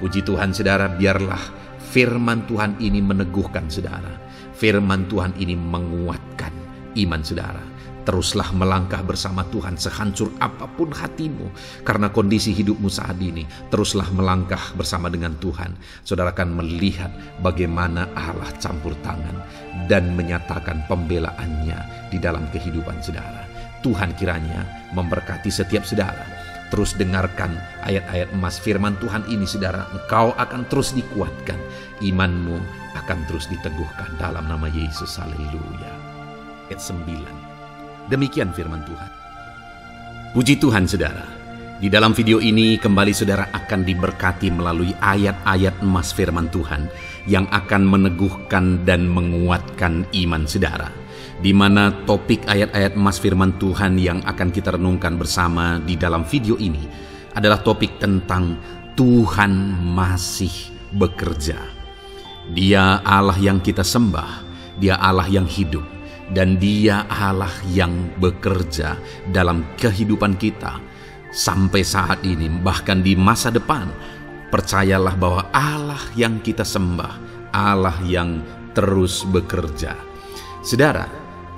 Puji Tuhan saudara, biarlah firman Tuhan ini meneguhkan saudara. Firman Tuhan ini menguatkan iman saudara. Teruslah melangkah bersama Tuhan sehancur apapun hatimu karena kondisi hidupmu saat ini. Teruslah melangkah bersama dengan Tuhan. Saudara akan melihat bagaimana Allah campur tangan dan menyatakan pembelaannya di dalam kehidupan saudara. Tuhan kiranya memberkati setiap saudara. Terus dengarkan ayat-ayat emas firman Tuhan ini saudara. Engkau akan terus dikuatkan. Imanmu akan terus diteguhkan dalam nama Yesus. Haleluya. Ayat 9. Demikian firman Tuhan. Puji Tuhan saudara. Di dalam video ini kembali saudara akan diberkati melalui ayat-ayat emas firman Tuhan yang akan meneguhkan dan menguatkan iman saudara. Di mana topik ayat-ayat emas firman Tuhan yang akan kita renungkan bersama di dalam video ini adalah topik tentang Tuhan masih bekerja. Dia Allah yang kita sembah, Dia Allah yang hidup, dan Dia Allah yang bekerja dalam kehidupan kita. sampai saat ini, bahkan di masa depan, percayalah bahwa Allah yang kita sembah, Allah yang terus bekerja. Saudara,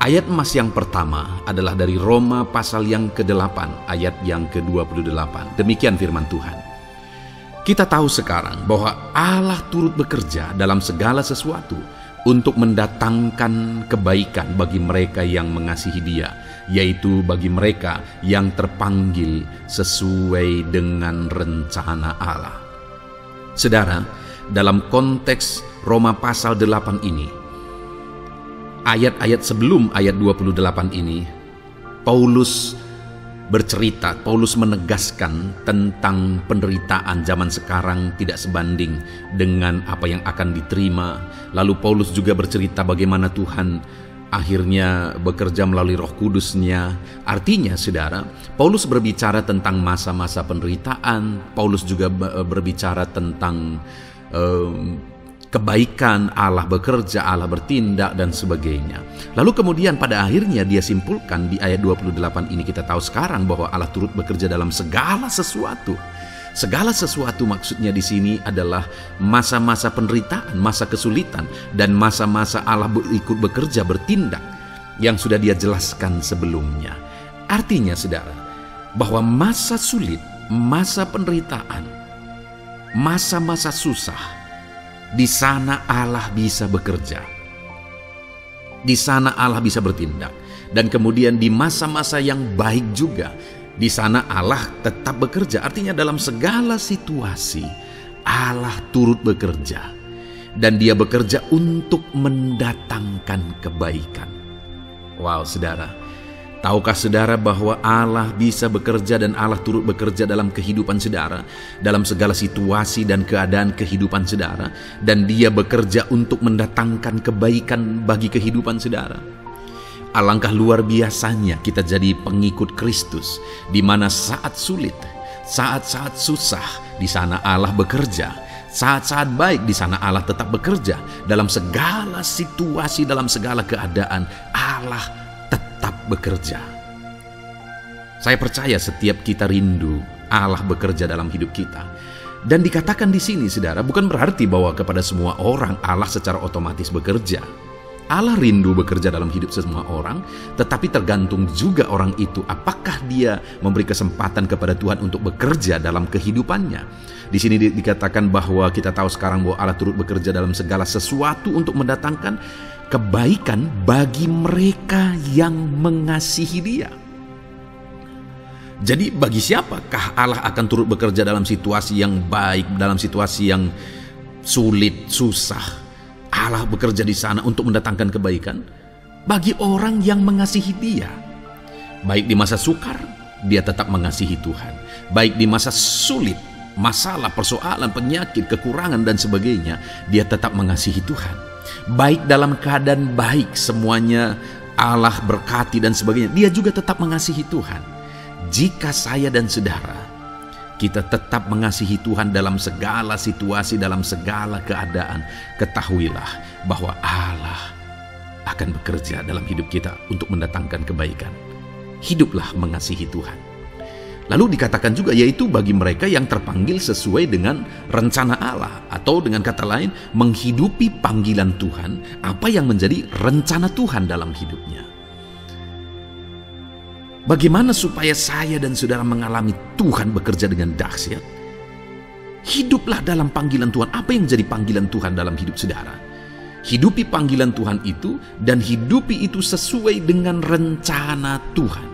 ayat emas yang pertama adalah dari Roma pasal yang ke-8, ayat yang ke-28. Demikian firman Tuhan. Kita tahu sekarang bahwa Allah turut bekerja dalam segala sesuatu untuk mendatangkan kebaikan bagi mereka yang mengasihi Dia, yaitu bagi mereka yang terpanggil sesuai dengan rencana Allah. Saudara, dalam konteks Roma pasal 8 ini, ayat-ayat sebelum ayat 28 ini, Paulus menegaskan tentang penderitaan zaman sekarang tidak sebanding dengan apa yang akan diterima. Lalu Paulus juga bercerita bagaimana Tuhan akhirnya bekerja melalui Roh Kudus-Nya. Artinya, saudara, Paulus berbicara tentang masa-masa penderitaan. Paulus juga berbicara tentang kebaikan, Allah bekerja, Allah bertindak, dan sebagainya. Lalu kemudian pada akhirnya dia simpulkan di ayat 28 ini, kita tahu sekarang bahwa Allah turut bekerja dalam segala sesuatu. Segala sesuatu maksudnya di sini adalah masa-masa penderitaan, masa kesulitan, dan masa-masa Allah ikut bekerja, bertindak, yang sudah dia jelaskan sebelumnya. Artinya, saudara, bahwa masa sulit, masa penderitaan, masa-masa susah, di sana Allah bisa bekerja. Di sana Allah bisa bertindak. Dan kemudian di masa-masa yang baik juga, di sana Allah tetap bekerja. Artinya dalam segala situasi Allah turut bekerja. Dan Dia bekerja untuk mendatangkan kebaikan. Wow, saudara. Tahukah saudara bahwa Allah bisa bekerja dan Allah turut bekerja dalam kehidupan saudara, dalam segala situasi dan keadaan kehidupan saudara, dan Dia bekerja untuk mendatangkan kebaikan bagi kehidupan saudara? Alangkah luar biasanya kita jadi pengikut Kristus, di mana saat sulit, saat-saat susah, di sana Allah bekerja. Saat-saat baik, di sana Allah tetap bekerja. Dalam segala situasi, dalam segala keadaan, Allah tetap bekerja. Saya percaya setiap kita rindu Allah bekerja dalam hidup kita. Dan dikatakan di sini, saudara, bukan berarti bahwa kepada semua orang Allah secara otomatis bekerja. Allah rindu bekerja dalam hidup semua orang, tetapi tergantung juga orang itu apakah dia memberi kesempatan kepada Tuhan untuk bekerja dalam kehidupannya. Di sini dikatakan bahwa kita tahu sekarang bahwa Allah turut bekerja dalam segala sesuatu untuk mendatangkan kebaikan bagi mereka yang mengasihi Dia. Jadi bagi siapakah Allah akan turut bekerja dalam situasi yang baik, dalam situasi yang sulit, susah? Allah bekerja di sana untuk mendatangkan kebaikan bagi orang yang mengasihi Dia. Baik di masa sukar, dia tetap mengasihi Tuhan. Baik di masa sulit, masalah, persoalan, penyakit, kekurangan, dan sebagainya, dia tetap mengasihi Tuhan. Baik dalam keadaan baik, semuanya Allah berkati dan sebagainya, dia juga tetap mengasihi Tuhan. Jika saya dan saudara, kita tetap mengasihi Tuhan dalam segala situasi, dalam segala keadaan, ketahuilah bahwa Allah akan bekerja dalam hidup kita untuk mendatangkan kebaikan. Hiduplah mengasihi Tuhan. Lalu dikatakan juga, yaitu bagi mereka yang terpanggil sesuai dengan rencana Allah, atau dengan kata lain, menghidupi panggilan Tuhan, apa yang menjadi rencana Tuhan dalam hidupnya. Bagaimana supaya saya dan saudara mengalami Tuhan bekerja dengan dahsyat? Hiduplah dalam panggilan Tuhan. Apa yang menjadi panggilan Tuhan dalam hidup saudara? Hidupi panggilan Tuhan itu, dan hidupi itu sesuai dengan rencana Tuhan.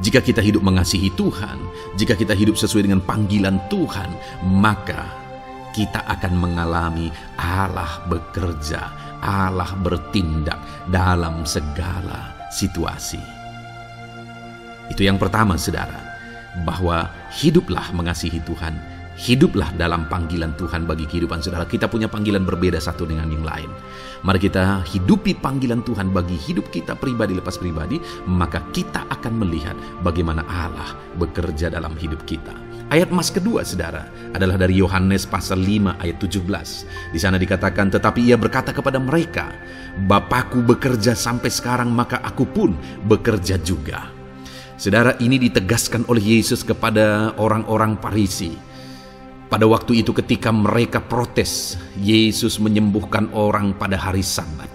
Jika kita hidup mengasihi Tuhan, jika kita hidup sesuai dengan panggilan Tuhan, maka kita akan mengalami Allah bekerja, Allah bertindak dalam segala situasi. Itu yang pertama, saudara, bahwa hiduplah mengasihi Tuhan, hiduplah dalam panggilan Tuhan bagi kehidupan saudara. Kita punya panggilan berbeda satu dengan yang lain. Mari kita hidupi panggilan Tuhan bagi hidup kita pribadi lepas pribadi, maka kita akan melihat bagaimana Allah bekerja dalam hidup kita. Ayat emas kedua, saudara, adalah dari Yohanes pasal 5 ayat 17. Di sana dikatakan, tetapi ia berkata kepada mereka, Bapakku bekerja sampai sekarang, maka aku pun bekerja juga. Saudara, ini ditegaskan oleh Yesus kepada orang-orang Farisi. Pada waktu itu ketika mereka protes, Yesus menyembuhkan orang pada hari Sabat.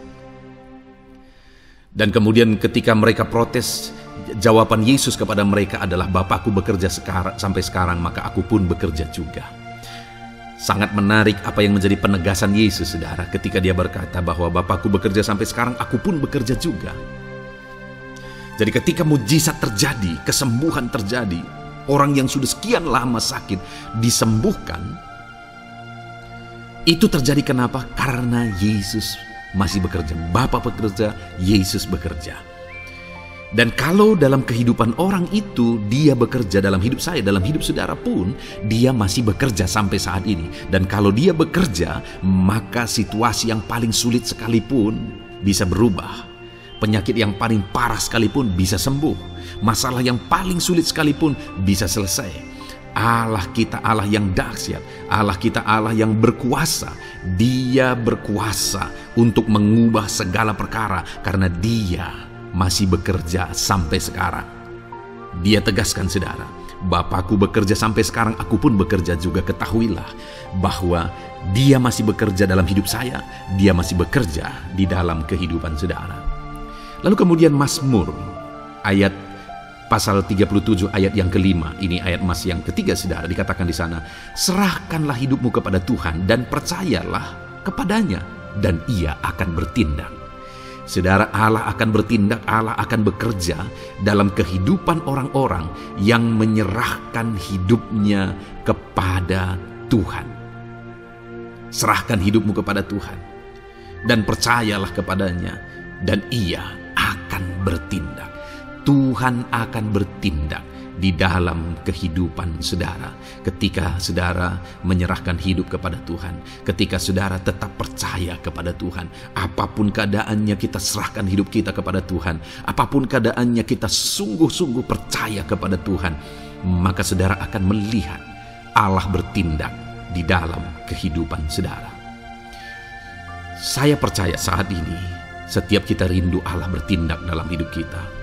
Dan kemudian ketika mereka protes, jawaban Yesus kepada mereka adalah, Bapakku bekerja sampai sekarang, maka aku pun bekerja juga. Sangat menarik apa yang menjadi penegasan Yesus, saudara, ketika dia berkata bahwa Bapakku bekerja sampai sekarang, aku pun bekerja juga. Jadi ketika mujizat terjadi, kesembuhan terjadi, orang yang sudah sekian lama sakit disembuhkan, itu terjadi kenapa? Karena Yesus masih bekerja. Bapa bekerja, Yesus bekerja. Dan kalau dalam kehidupan orang itu dia bekerja, dalam hidup saya, dalam hidup saudara pun, dia masih bekerja sampai saat ini. Dan kalau dia bekerja, maka situasi yang paling sulit sekalipun bisa berubah. Penyakit yang paling parah sekalipun bisa sembuh. Masalah yang paling sulit sekalipun bisa selesai. Allah kita Allah yang dahsyat, Allah kita Allah yang berkuasa. Dia berkuasa untuk mengubah segala perkara karena Dia masih bekerja sampai sekarang. Dia tegaskan, saudara, Bapakku bekerja sampai sekarang, aku pun bekerja juga. Ketahuilah bahwa Dia masih bekerja dalam hidup saya, Dia masih bekerja di dalam kehidupan saudara. Lalu kemudian Mazmur ayat pasal 37 ayat yang kelima, ini ayat emas yang ketiga, saudara, dikatakan di sana, serahkanlah hidupmu kepada Tuhan dan percayalah kepadanya dan Ia akan bertindak. Saudara, Allah akan bertindak, Allah akan bekerja dalam kehidupan orang-orang yang menyerahkan hidupnya kepada Tuhan. Serahkan hidupmu kepada Tuhan dan percayalah kepadanya dan Ia akan bertindak. Tuhan akan bertindak di dalam kehidupan saudara. Ketika saudara menyerahkan hidup kepada Tuhan, ketika saudara tetap percaya kepada Tuhan, apapun keadaannya kita serahkan hidup kita kepada Tuhan, apapun keadaannya kita sungguh-sungguh percaya kepada Tuhan, maka saudara akan melihat Allah bertindak di dalam kehidupan saudara. Saya percaya saat ini setiap kita rindu Allah bertindak dalam hidup kita.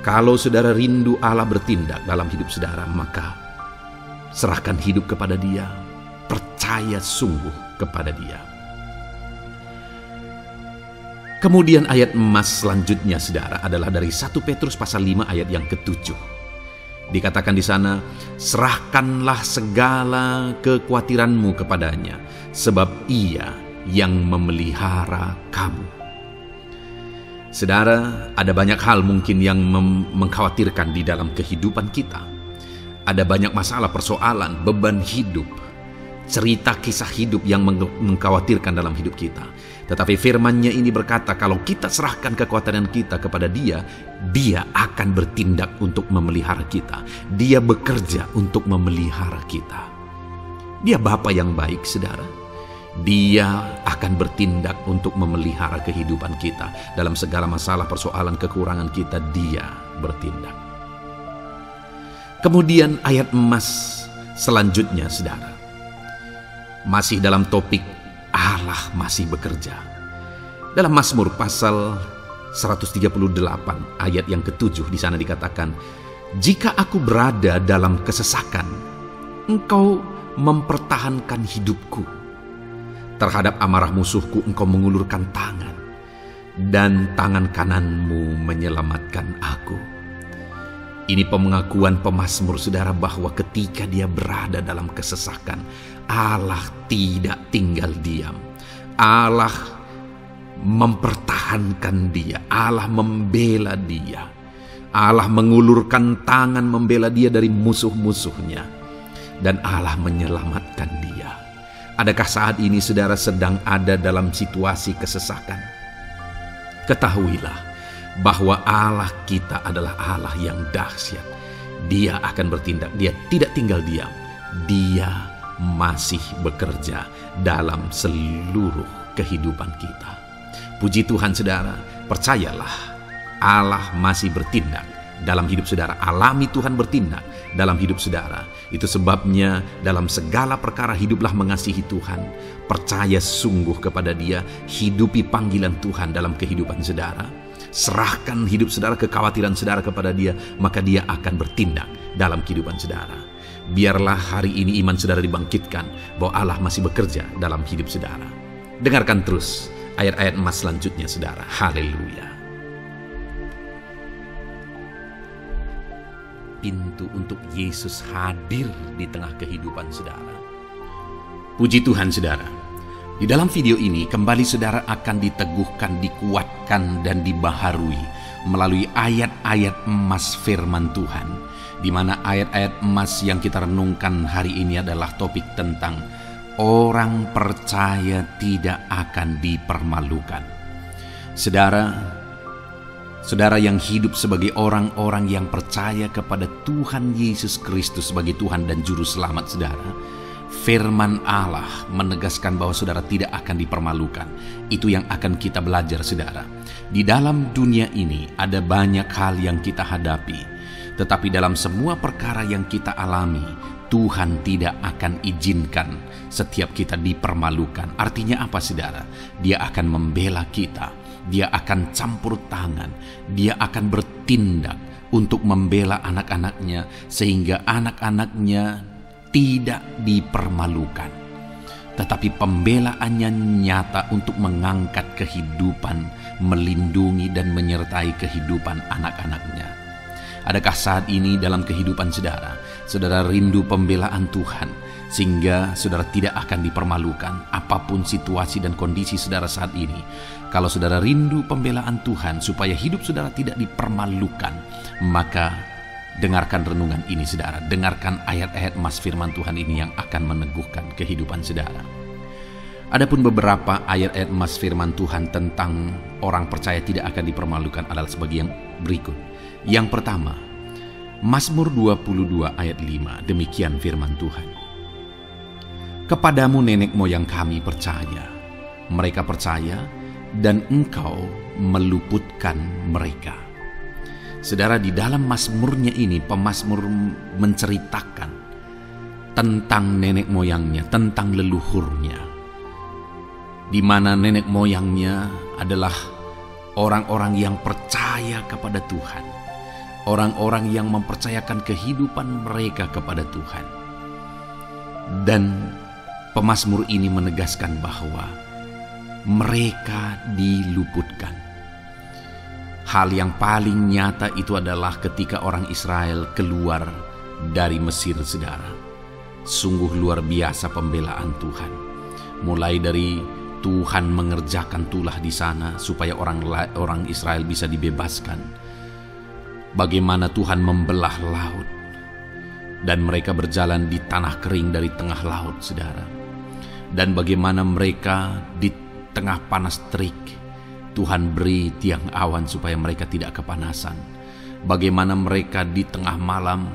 Kalau saudara rindu Allah bertindak dalam hidup saudara, maka serahkan hidup kepada Dia, percaya sungguh kepada Dia. Kemudian ayat emas selanjutnya, saudara, adalah dari 1 Petrus pasal 5 ayat yang ke-7. Dikatakan di sana, serahkanlah segala kekhawatiranmu kepadanya, sebab Ia yang memelihara kamu. Saudara, ada banyak hal mungkin yang mengkhawatirkan di dalam kehidupan kita. Ada banyak masalah, persoalan, beban hidup, cerita kisah hidup yang mengkhawatirkan dalam hidup kita. Tetapi firman-Nya ini berkata, kalau kita serahkan kekhawatiran kita kepada Dia, Dia akan bertindak untuk memelihara kita. Dia bekerja untuk memelihara kita. Dia Bapa yang baik, saudara. Dia akan bertindak untuk memelihara kehidupan kita. Dalam segala masalah, persoalan, kekurangan kita, Dia bertindak. Kemudian ayat emas selanjutnya, saudara, masih dalam topik Allah masih bekerja. Dalam Mazmur pasal 138 ayat yang ke-7, di sana dikatakan, jika aku berada dalam kesesakan, Engkau mempertahankan hidupku. Terhadap amarah musuhku Engkau mengulurkan tangan, dan tangan kananmu menyelamatkan aku. Ini pengakuan pemazmur, saudara, bahwa ketika dia berada dalam kesesakan, Allah tidak tinggal diam. Allah mempertahankan dia, Allah membela dia, Allah mengulurkan tangan membela dia dari musuh-musuhnya, dan Allah menyelamatkan dia. Adakah saat ini saudara sedang ada dalam situasi kesesakan? Ketahuilah bahwa Allah kita adalah Allah yang dahsyat. Dia akan bertindak, Dia tidak tinggal diam. Dia masih bekerja dalam seluruh kehidupan kita. Puji Tuhan, saudara, percayalah Allah masih bertindak dalam hidup saudara. Alami Tuhan bertindak dalam hidup saudara. Itu sebabnya dalam segala perkara hiduplah mengasihi Tuhan, percaya sungguh kepada Dia, hidupi panggilan Tuhan dalam kehidupan saudara. serahkan hidup saudara, kekhawatiran saudara kepada Dia, maka Dia akan bertindak dalam kehidupan saudara. Biarlah hari ini iman saudara dibangkitkan bahwa Allah masih bekerja dalam hidup saudara. Dengarkan terus ayat-ayat emas selanjutnya saudara. Haleluya. Pintu untuk Yesus hadir di tengah kehidupan saudara. Puji Tuhan saudara. Di dalam video ini kembali saudara akan diteguhkan, dikuatkan, dan dibaharui melalui ayat-ayat emas firman Tuhan, di mana ayat-ayat emas yang kita renungkan hari ini adalah topik tentang orang percaya tidak akan dipermalukan. Saudara yang hidup sebagai orang-orang yang percaya kepada Tuhan Yesus Kristus sebagai Tuhan dan Juru Selamat saudara, firman Allah menegaskan bahwa saudara tidak akan dipermalukan. Itu yang akan kita belajar saudara. Di dalam dunia ini ada banyak hal yang kita hadapi, tetapi dalam semua perkara yang kita alami, Tuhan tidak akan izinkan setiap kita dipermalukan. Artinya apa saudara? Dia akan membela kita, Dia akan campur tangan, Dia akan bertindak untuk membela anak-anaknya sehingga anak-anaknya tidak dipermalukan. Tetapi pembelaannya nyata untuk mengangkat kehidupan, melindungi dan menyertai kehidupan anak-anaknya. Adakah saat ini dalam kehidupan saudara rindu pembelaan Tuhan sehingga saudara tidak akan dipermalukan apapun situasi dan kondisi saudara saat ini? Kalau saudara rindu pembelaan Tuhan supaya hidup saudara tidak dipermalukan, maka dengarkan renungan ini saudara, dengarkan ayat-ayat emas firman Tuhan ini yang akan meneguhkan kehidupan saudara. Adapun beberapa ayat-ayat emas firman Tuhan tentang orang percaya tidak akan dipermalukan adalah sebagai yang berikut. Yang pertama, Mazmur 22 ayat 5, demikian firman Tuhan. Kepadamu nenek moyang kami percaya, mereka percaya dan Engkau meluputkan mereka. Saudara, di dalam mazmurnya ini pemazmur menceritakan tentang nenek moyangnya, tentang leluhurnya, di mana nenek moyangnya adalah orang-orang yang percaya kepada Tuhan, orang-orang yang mempercayakan kehidupan mereka kepada Tuhan. Dan pemazmur ini menegaskan bahwa mereka diluputkan. Hal yang paling nyata itu adalah ketika orang Israel keluar dari Mesir saudara. Sungguh luar biasa pembelaan Tuhan. Mulai dari Tuhan mengerjakan tulah di sana supaya orang Israel bisa dibebaskan. Bagaimana Tuhan membelah laut dan mereka berjalan di tanah kering dari tengah laut saudara. Dan bagaimana mereka di tengah panas terik Tuhan beri tiang awan supaya mereka tidak kepanasan. Bagaimana mereka di tengah malam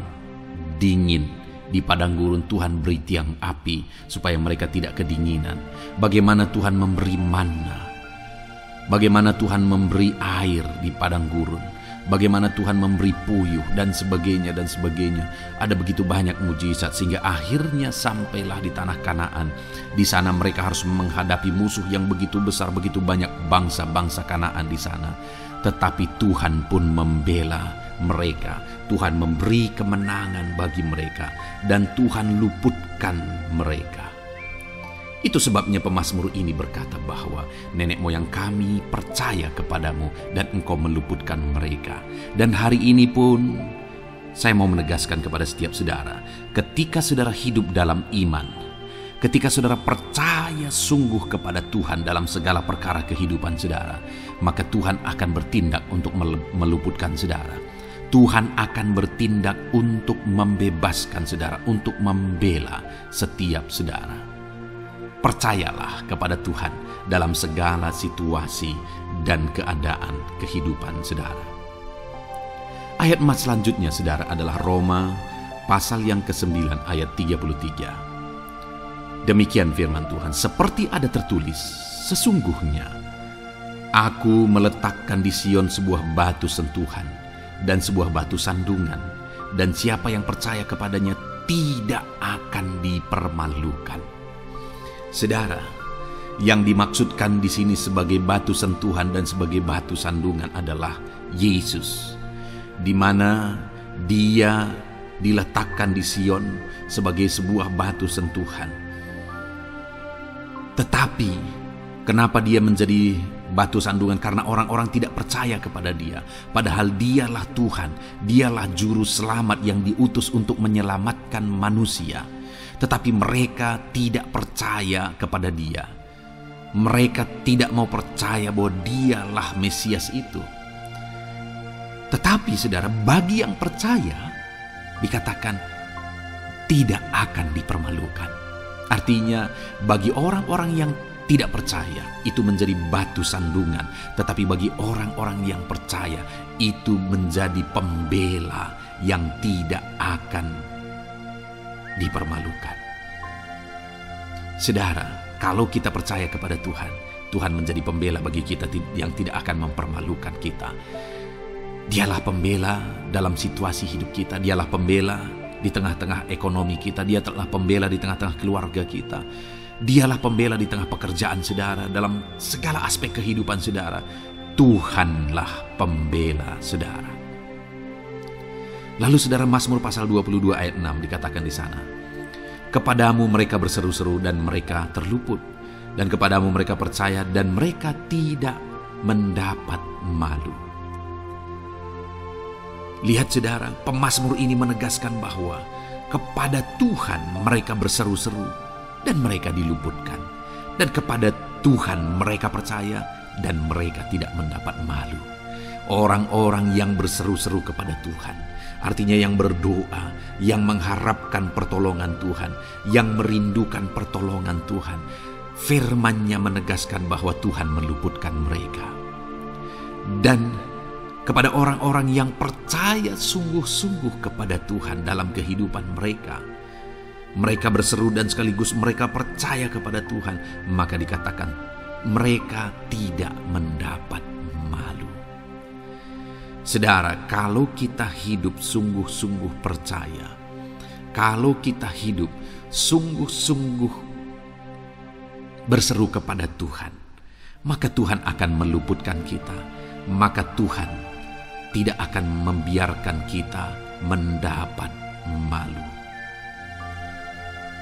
dingin di padang gurun, Tuhan beri tiang api supaya mereka tidak kedinginan. Bagaimana Tuhan memberi manna, bagaimana Tuhan memberi air di padang gurun, bagaimana Tuhan memberi puyuh dan sebagainya dan sebagainya. Ada begitu banyak mujizat sehingga akhirnya sampailah di tanah Kanaan. Di sana mereka harus menghadapi musuh yang begitu besar, begitu banyak bangsa-bangsa Kanaan di sana. Tetapi Tuhan pun membela mereka. Tuhan memberi kemenangan bagi mereka dan Tuhan luputkan mereka. Itu sebabnya pemazmur ini berkata bahwa nenek moyang kami percaya kepadamu dan Engkau meluputkan mereka. Dan hari ini pun saya mau menegaskan kepada setiap saudara, ketika saudara hidup dalam iman, ketika saudara percaya sungguh kepada Tuhan dalam segala perkara kehidupan saudara, maka Tuhan akan bertindak untuk meluputkan saudara. Tuhan akan bertindak untuk membebaskan saudara, untuk membela setiap saudara. Percayalah kepada Tuhan dalam segala situasi dan keadaan kehidupan saudara. Ayat emas selanjutnya saudara adalah Roma pasal yang ke-9 ayat 33. Demikian firman Tuhan, seperti ada tertulis, sesungguhnya Aku meletakkan di Sion sebuah batu sentuhan dan sebuah batu sandungan, dan siapa yang percaya kepadanya tidak akan dipermalukan. Saudara, Yang dimaksudkan di sini sebagai batu sentuhan dan sebagai batu sandungan adalah Yesus, di mana Dia diletakkan di Sion sebagai sebuah batu sentuhan. Tetapi kenapa Dia menjadi batu sandungan? Karena orang-orang tidak percaya kepada Dia. Padahal Dialah Tuhan, Dialah juru selamat yang diutus untuk menyelamatkan manusia. Tetapi mereka tidak percaya kepada Dia. Mereka tidak mau percaya bahwa Dialah Mesias itu. Tetapi saudara, bagi yang percaya dikatakan tidak akan dipermalukan. Artinya bagi orang-orang yang tidak percaya itu menjadi batu sandungan, tetapi bagi orang-orang yang percaya itu menjadi pembela yang tidak akan dipermalukan. Saudara, kalau kita percaya kepada Tuhan, Tuhan menjadi pembela bagi kita yang tidak akan mempermalukan kita. Dialah pembela dalam situasi hidup kita. Dialah pembela di tengah-tengah ekonomi kita. Dia telah pembela di tengah-tengah keluarga kita. Dialah pembela di tengah pekerjaan saudara. Dalam segala aspek kehidupan saudara, Tuhanlah pembela saudara. Lalu saudara, Mazmur pasal 22 ayat 6 dikatakan di sana, kepadamu mereka berseru-seru dan mereka terluput, dan kepadamu mereka percaya dan mereka tidak mendapat malu. Lihat saudara, pemazmur ini menegaskan bahwa kepada Tuhan mereka berseru-seru dan mereka diluputkan, dan kepada Tuhan mereka percaya dan mereka tidak mendapat malu. Orang-orang yang berseru-seru kepada Tuhan, artinya yang berdoa, yang mengharapkan pertolongan Tuhan, yang merindukan pertolongan Tuhan, firman-Nya menegaskan bahwa Tuhan meluputkan mereka. Dan kepada orang-orang yang percaya sungguh-sungguh kepada Tuhan dalam kehidupan mereka, mereka berseru dan sekaligus mereka percaya kepada Tuhan, maka dikatakan mereka tidak mendapat malu. Saudara, kalau kita hidup sungguh-sungguh percaya, kalau kita hidup sungguh-sungguh berseru kepada Tuhan, maka Tuhan akan meluputkan kita. Maka Tuhan tidak akan membiarkan kita mendapat malu.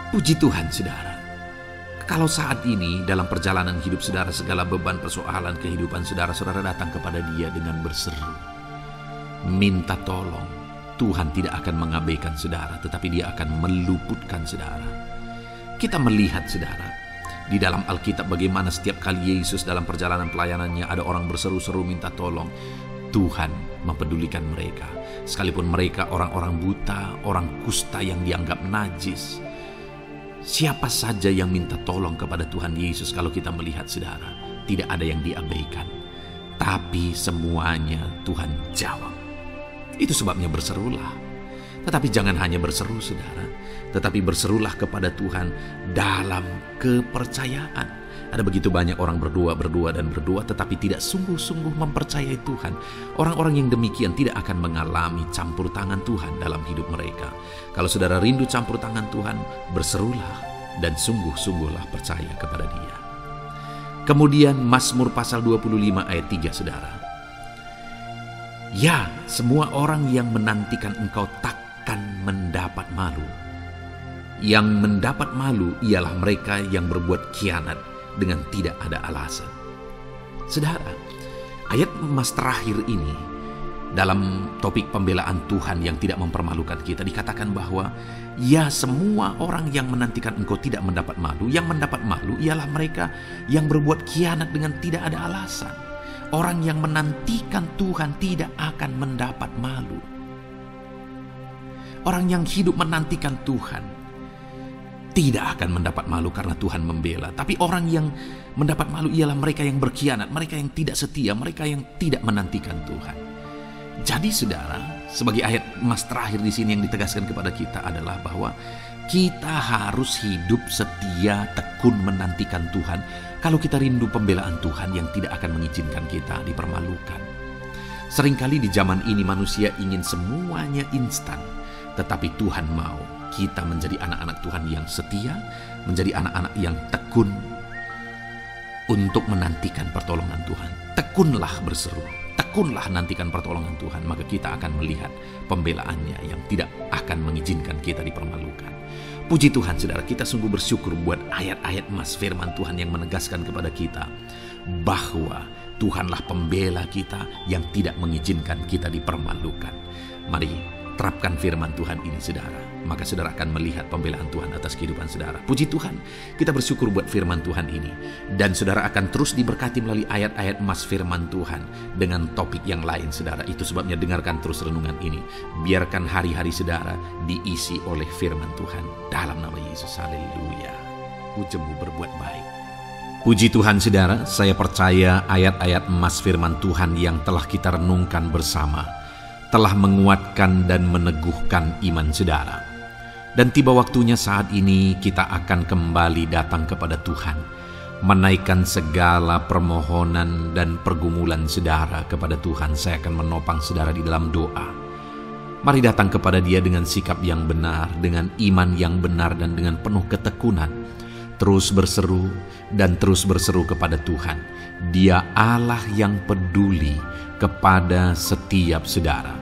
Puji Tuhan saudara. Kalau saat ini dalam perjalanan hidup saudara, segala beban persoalan kehidupan saudara, saudara datang kepada Dia dengan berseru, minta tolong, Tuhan tidak akan mengabaikan saudara, tetapi Dia akan meluputkan saudara. Kita melihat saudara, di dalam Alkitab bagaimana setiap kali Yesus dalam perjalanan pelayanannya ada orang berseru-seru minta tolong, Tuhan mempedulikan mereka. Sekalipun mereka orang-orang buta, orang kusta yang dianggap najis. Siapa saja yang minta tolong kepada Tuhan Yesus, kalau kita melihat saudara, tidak ada yang diabaikan. Tapi semuanya Tuhan jawab. Itu sebabnya berserulah. Tetapi jangan hanya berseru saudara, tetapi berserulah kepada Tuhan dalam kepercayaan. Ada begitu banyak orang berdoa tetapi tidak sungguh-sungguh mempercayai Tuhan. Orang-orang yang demikian tidak akan mengalami campur tangan Tuhan dalam hidup mereka. Kalau saudara rindu campur tangan Tuhan, berserulah dan sungguh-sungguhlah percaya kepada Dia. Kemudian Mazmur pasal 25 ayat 3 saudara. Ya, semua orang yang menantikan Engkau takkan mendapat malu. Yang mendapat malu ialah mereka yang berbuat khianat dengan tidak ada alasan. Saudara, ayat emas terakhir ini dalam topik pembelaan Tuhan yang tidak mempermalukan kita, dikatakan bahwa ya, semua orang yang menantikan Engkau tidak mendapat malu. Yang mendapat malu ialah mereka yang berbuat khianat dengan tidak ada alasan. Orang yang menantikan Tuhan tidak akan mendapat malu. Orang yang hidup menantikan Tuhan tidak akan mendapat malu karena Tuhan membela. Tapi orang yang mendapat malu ialah mereka yang berkhianat, mereka yang tidak setia, mereka yang tidak menantikan Tuhan. Jadi saudara, sebagai ayat emas terakhir di sini yang ditegaskan kepada kita adalah bahwa kita harus hidup setia, tekun menantikan Tuhan. Kalau kita rindu pembelaan Tuhan yang tidak akan mengizinkan kita dipermalukan. Seringkali di zaman ini manusia ingin semuanya instan, tetapi Tuhan mau kita menjadi anak-anak Tuhan yang setia, menjadi anak-anak yang tekun, untuk menantikan pertolongan Tuhan. Tekunlah berseru, tekunlah nantikan pertolongan Tuhan, maka kita akan melihat pembelaannya yang tidak akan mengizinkan kita dipermalukan. Puji Tuhan saudara, kita sungguh bersyukur buat ayat-ayat emas firman Tuhan yang menegaskan kepada kita bahwa Tuhanlah pembela kita yang tidak mengizinkan kita dipermalukan. Mari terapkan firman Tuhan ini saudara, maka saudara akan melihat pembelaan Tuhan atas kehidupan saudara. Puji Tuhan, kita bersyukur buat firman Tuhan ini. Dan saudara akan terus diberkati melalui ayat-ayat emas firman Tuhan dengan topik yang lain saudara. Itu sebabnya dengarkan terus renungan ini. Biarkan hari-hari saudara diisi oleh firman Tuhan. Dalam nama Yesus, haleluya. Ujungmu berbuat baik. Puji Tuhan saudara, saya percaya ayat-ayat emas firman Tuhan yang telah kita renungkan bersama telah menguatkan dan meneguhkan iman saudara. Dan tiba waktunya saat ini kita akan kembali datang kepada Tuhan, menaikkan segala permohonan dan pergumulan saudara kepada Tuhan. Saya akan menopang saudara di dalam doa. Mari datang kepada Dia dengan sikap yang benar, dengan iman yang benar, dan dengan penuh ketekunan. Terus berseru dan terus berseru kepada Tuhan. Dia Allah yang peduli kepada setiap saudara.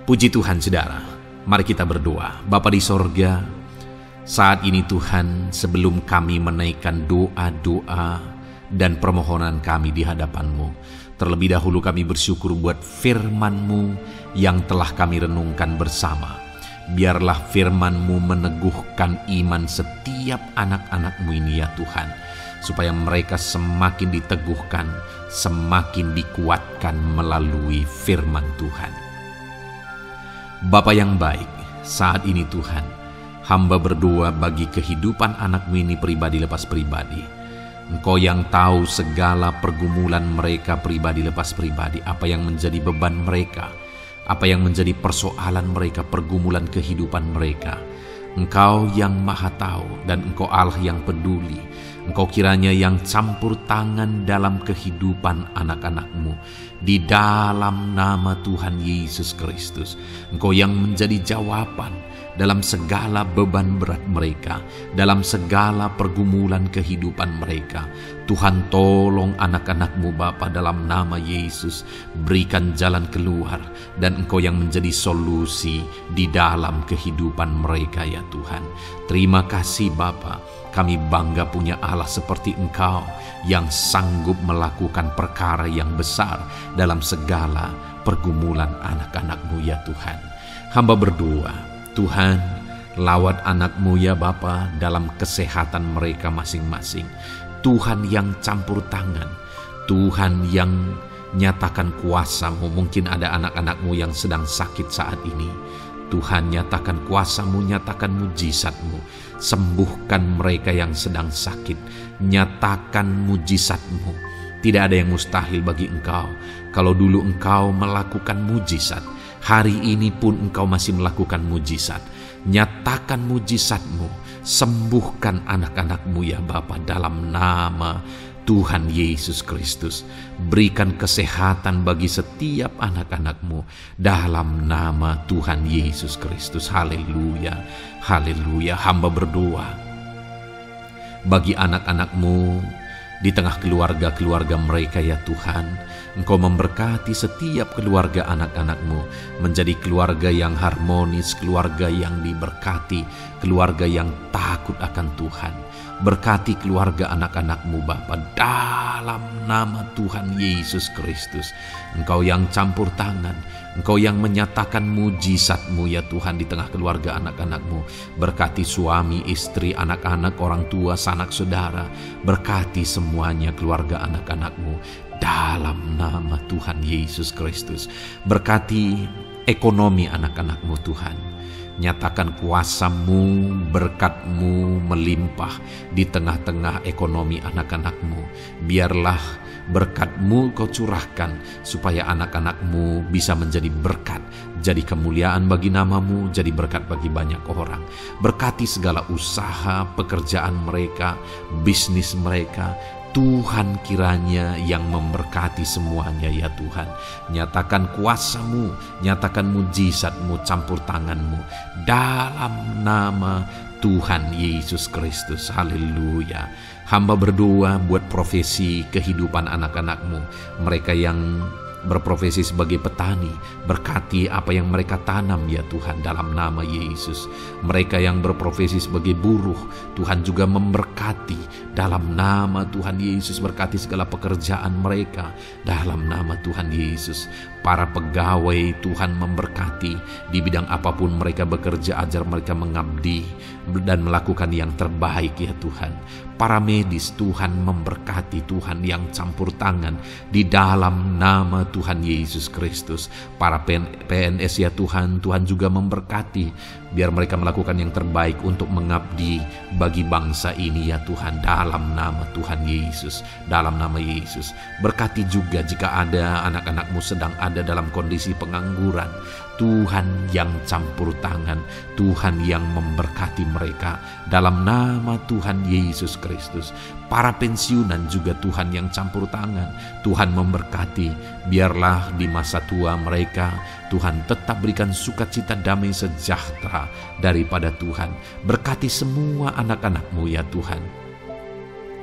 Puji Tuhan saudara, mari kita berdoa. Bapa di sorga, saat ini Tuhan, sebelum kami menaikkan doa-doa dan permohonan kami di hadapan-Mu, terlebih dahulu kami bersyukur buat firman-Mu yang telah kami renungkan bersama. Biarlah firman-Mu meneguhkan iman setiap anak-anak-Mu ini ya Tuhan, supaya mereka semakin diteguhkan, semakin dikuatkan melalui firman Tuhan. Bapa yang baik, saat ini Tuhan, hamba berdoa bagi kehidupan anak-Mu ini pribadi lepas pribadi. Engkau yang tahu segala pergumulan mereka pribadi lepas pribadi, apa yang menjadi beban mereka, apa yang menjadi persoalan mereka, pergumulan kehidupan mereka. Engkau yang maha tahu dan Engkau Allah yang peduli. Engkau kiranya yang campur tangan dalam kehidupan anak-anak-Mu. Di dalam nama Tuhan Yesus Kristus, Engkau yang menjadi jawaban dalam segala beban berat mereka, dalam segala pergumulan kehidupan mereka. Tuhan tolong anak-anak-Mu Bapa dalam nama Yesus. Berikan jalan keluar dan Engkau yang menjadi solusi di dalam kehidupan mereka ya Tuhan. Terima kasih Bapa. Kami bangga punya Allah seperti Engkau yang sanggup melakukan perkara yang besar dalam segala pergumulan anak-anak-Mu ya Tuhan. Hamba berdoa, Tuhan, lawat anak-Mu ya Bapa dalam kesehatan mereka masing-masing. Tuhan yang campur tangan, Tuhan yang nyatakan kuasa-Mu. Mungkin ada anak-anak-Mu yang sedang sakit saat ini. Tuhan, nyatakan kuasa-Mu, nyatakan mujizat-Mu. Sembuhkan mereka yang sedang sakit. Nyatakan mujizat-Mu. Tidak ada yang mustahil bagi Engkau. Kalau dulu Engkau melakukan mujizat, hari ini pun Engkau masih melakukan mujizat. Nyatakan mujizat-Mu. Sembuhkan anak-anak-Mu ya Bapa dalam nama Tuhan Yesus Kristus. Berikan kesehatan bagi setiap anak-anak-Mu dalam nama Tuhan Yesus Kristus. Haleluya, haleluya. Hamba berdoa bagi anak-anak-Mu di tengah keluarga-keluarga mereka ya Tuhan. Engkau memberkati setiap keluarga anak-anak-Mu menjadi keluarga yang harmonis, keluarga yang diberkati, keluarga yang takut akan Tuhan. Berkati keluarga anak-anak-Mu Bapa dalam nama Tuhan Yesus Kristus. Engkau yang campur tangan, Engkau yang menyatakan mujizat-Mu ya Tuhan di tengah keluarga anak-anak-Mu. Berkati suami, istri, anak-anak, orang tua, sanak saudara. Berkati semuanya keluarga anak-anak-Mu dalam nama Tuhan Yesus Kristus. Berkati ekonomi anak-anak-Mu Tuhan. Nyatakan kuasa-Mu, berkat-Mu melimpah di tengah-tengah ekonomi anak-anak-Mu. Biarlah berkat-Mu Kau curahkan supaya anak-anak-Mu bisa menjadi berkat, jadi kemuliaan bagi nama-Mu, jadi berkat bagi banyak orang. Berkati segala usaha, pekerjaan mereka, bisnis mereka. Tuhan kiranya yang memberkati semuanya ya Tuhan. Nyatakan kuasa-Mu, nyatakan mujizat-Mu, campur tangan-Mu dalam nama Tuhan Yesus Kristus. Haleluya, Hamba berdoa buat profesi kehidupan anak-anak-Mu, mereka yang berprofesi sebagai petani, berkati apa yang mereka tanam ya Tuhan dalam nama Yesus. Mereka yang berprofesi sebagai buruh, Tuhan juga memberkati dalam nama Tuhan Yesus. Berkati segala pekerjaan mereka dalam nama Tuhan Yesus. Para pegawai Tuhan memberkati di bidang apapun mereka bekerja, ajar mereka mengabdi dan melakukan yang terbaik ya Tuhan. Para medis Tuhan memberkati, Tuhan yang campur tangan di dalam nama Tuhan Yesus Kristus. Para PNS ya Tuhan, Tuhan juga memberkati biar mereka melakukan yang terbaik untuk mengabdi bagi bangsa ini ya Tuhan, dalam nama Tuhan Yesus, dalam nama Yesus. Berkati juga jika ada anak-anak-Mu sedang ada dalam kondisi pengangguran, Tuhan yang campur tangan, Tuhan yang memberkati mereka dalam nama Tuhan Yesus Kristus. Para pensiunan juga Tuhan yang campur tangan, Tuhan memberkati, biarlah di masa tua mereka Tuhan tetap berikan sukacita, damai sejahtera daripada Tuhan. Berkati semua anak-anak-Mu ya Tuhan.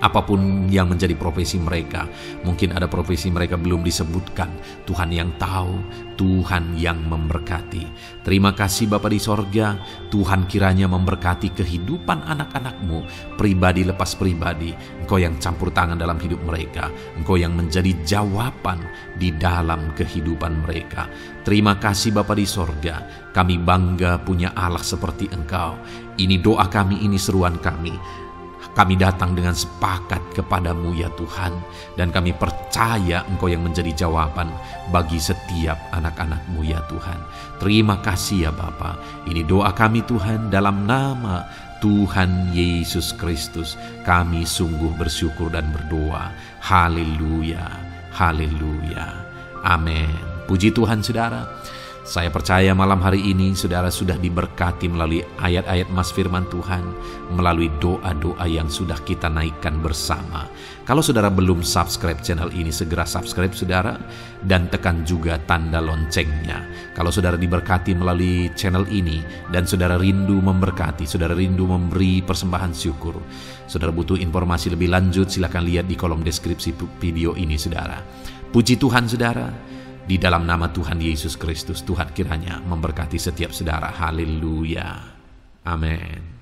Apapun yang menjadi profesi mereka, mungkin ada profesi mereka belum disebutkan, Tuhan yang tahu, Tuhan yang memberkati. Terima kasih Bapa di sorga, Tuhan kiranya memberkati kehidupan anak-anak-Mu, pribadi lepas pribadi. Engkau yang campur tangan dalam hidup mereka, Engkau yang menjadi jawaban di dalam kehidupan mereka. Terima kasih Bapa di sorga, kami bangga punya Allah seperti Engkau. Ini doa kami, ini seruan kami. Kami datang dengan sepakat kepadamu ya Tuhan, dan kami percaya Engkau yang menjadi jawaban bagi setiap anak-anak-Mu ya Tuhan. Terima kasih ya Bapa. Ini doa kami Tuhan dalam nama Tuhan Yesus Kristus. Kami sungguh bersyukur dan berdoa. Haleluya, haleluya, amin. Puji Tuhan saudara. Saya percaya malam hari ini saudara sudah diberkati melalui ayat-ayat Mas Firman Tuhan, melalui doa-doa yang sudah kita naikkan bersama. Kalau saudara belum subscribe channel ini, segera subscribe saudara, dan tekan juga tanda loncengnya. Kalau saudara diberkati melalui channel ini, dan saudara rindu memberkati, saudara rindu memberi persembahan syukur, saudara butuh informasi lebih lanjut, silakan lihat di kolom deskripsi video ini saudara. Puji Tuhan saudara. Di dalam nama Tuhan Yesus Kristus, Tuhan kiranya memberkati setiap saudara. Haleluya. Amin.